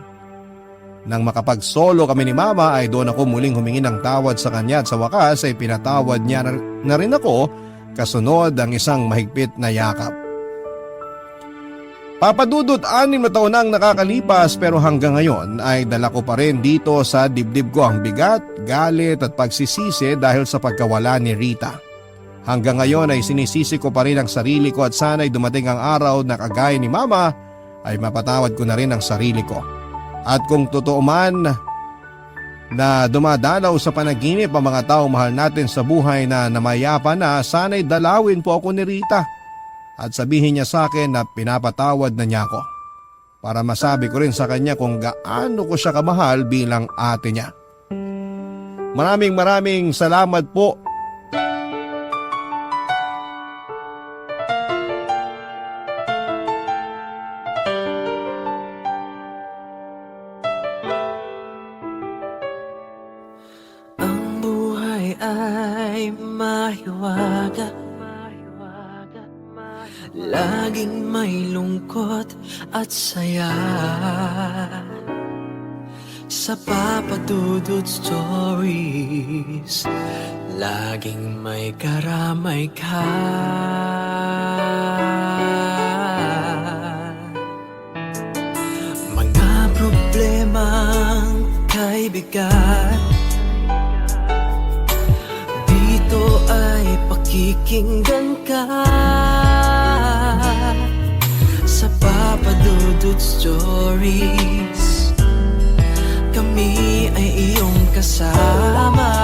S1: Nang makapag-solo kami ni Mama ay doon ako muling humingi ng tawad sa kanya at sa wakas ay pinatawad niya na rin ako, kasunod ang isang mahigpit na yakap. Papa Dudut, 6 na taon nang nakakalipas pero hanggang ngayon ay dala ko pa rin dito sa dibdib ko ang bigat, galit at pagsisisi dahil sa pagkawala ni Rita. Hanggang ngayon ay sinisisi ko pa rin ang sarili ko at sana'y dumating ang araw na kagaya ni Mama ay mapatawad ko na rin ang sarili ko. At kung totoo man na dumadalaw sa panaginip ang mga tao mahal natin sa buhay na namayapa na, sana'y dalawin po ako ni Rita at sabihin niya sa akin na pinapatawad na niya ako para masabi ko rin sa kanya kung gaano ko siya kamahal bilang ate niya. Maraming salamat po.
S11: Ay mahiwaga, laging may lungkot at saya. Sa Papa Dudut Stories, laging may karamay ka. Mga problemang kaibigan, dito ay pakikinggan ka. Sa Papa Dudut Stories, kami ay iyong kasama.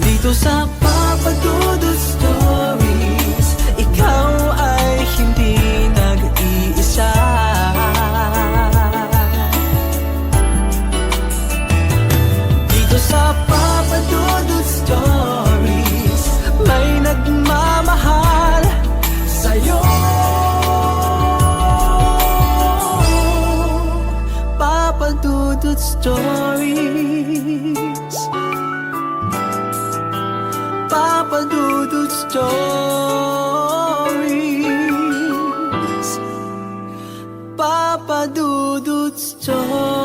S11: Dito sa Papa Dudut Stories, ikaw ay hindi nag-iisa. Sa Papa Dudut Stories, may nagmamahal sa'yo. Papa Dudut Stories, Papa Dudut Stories. Stories.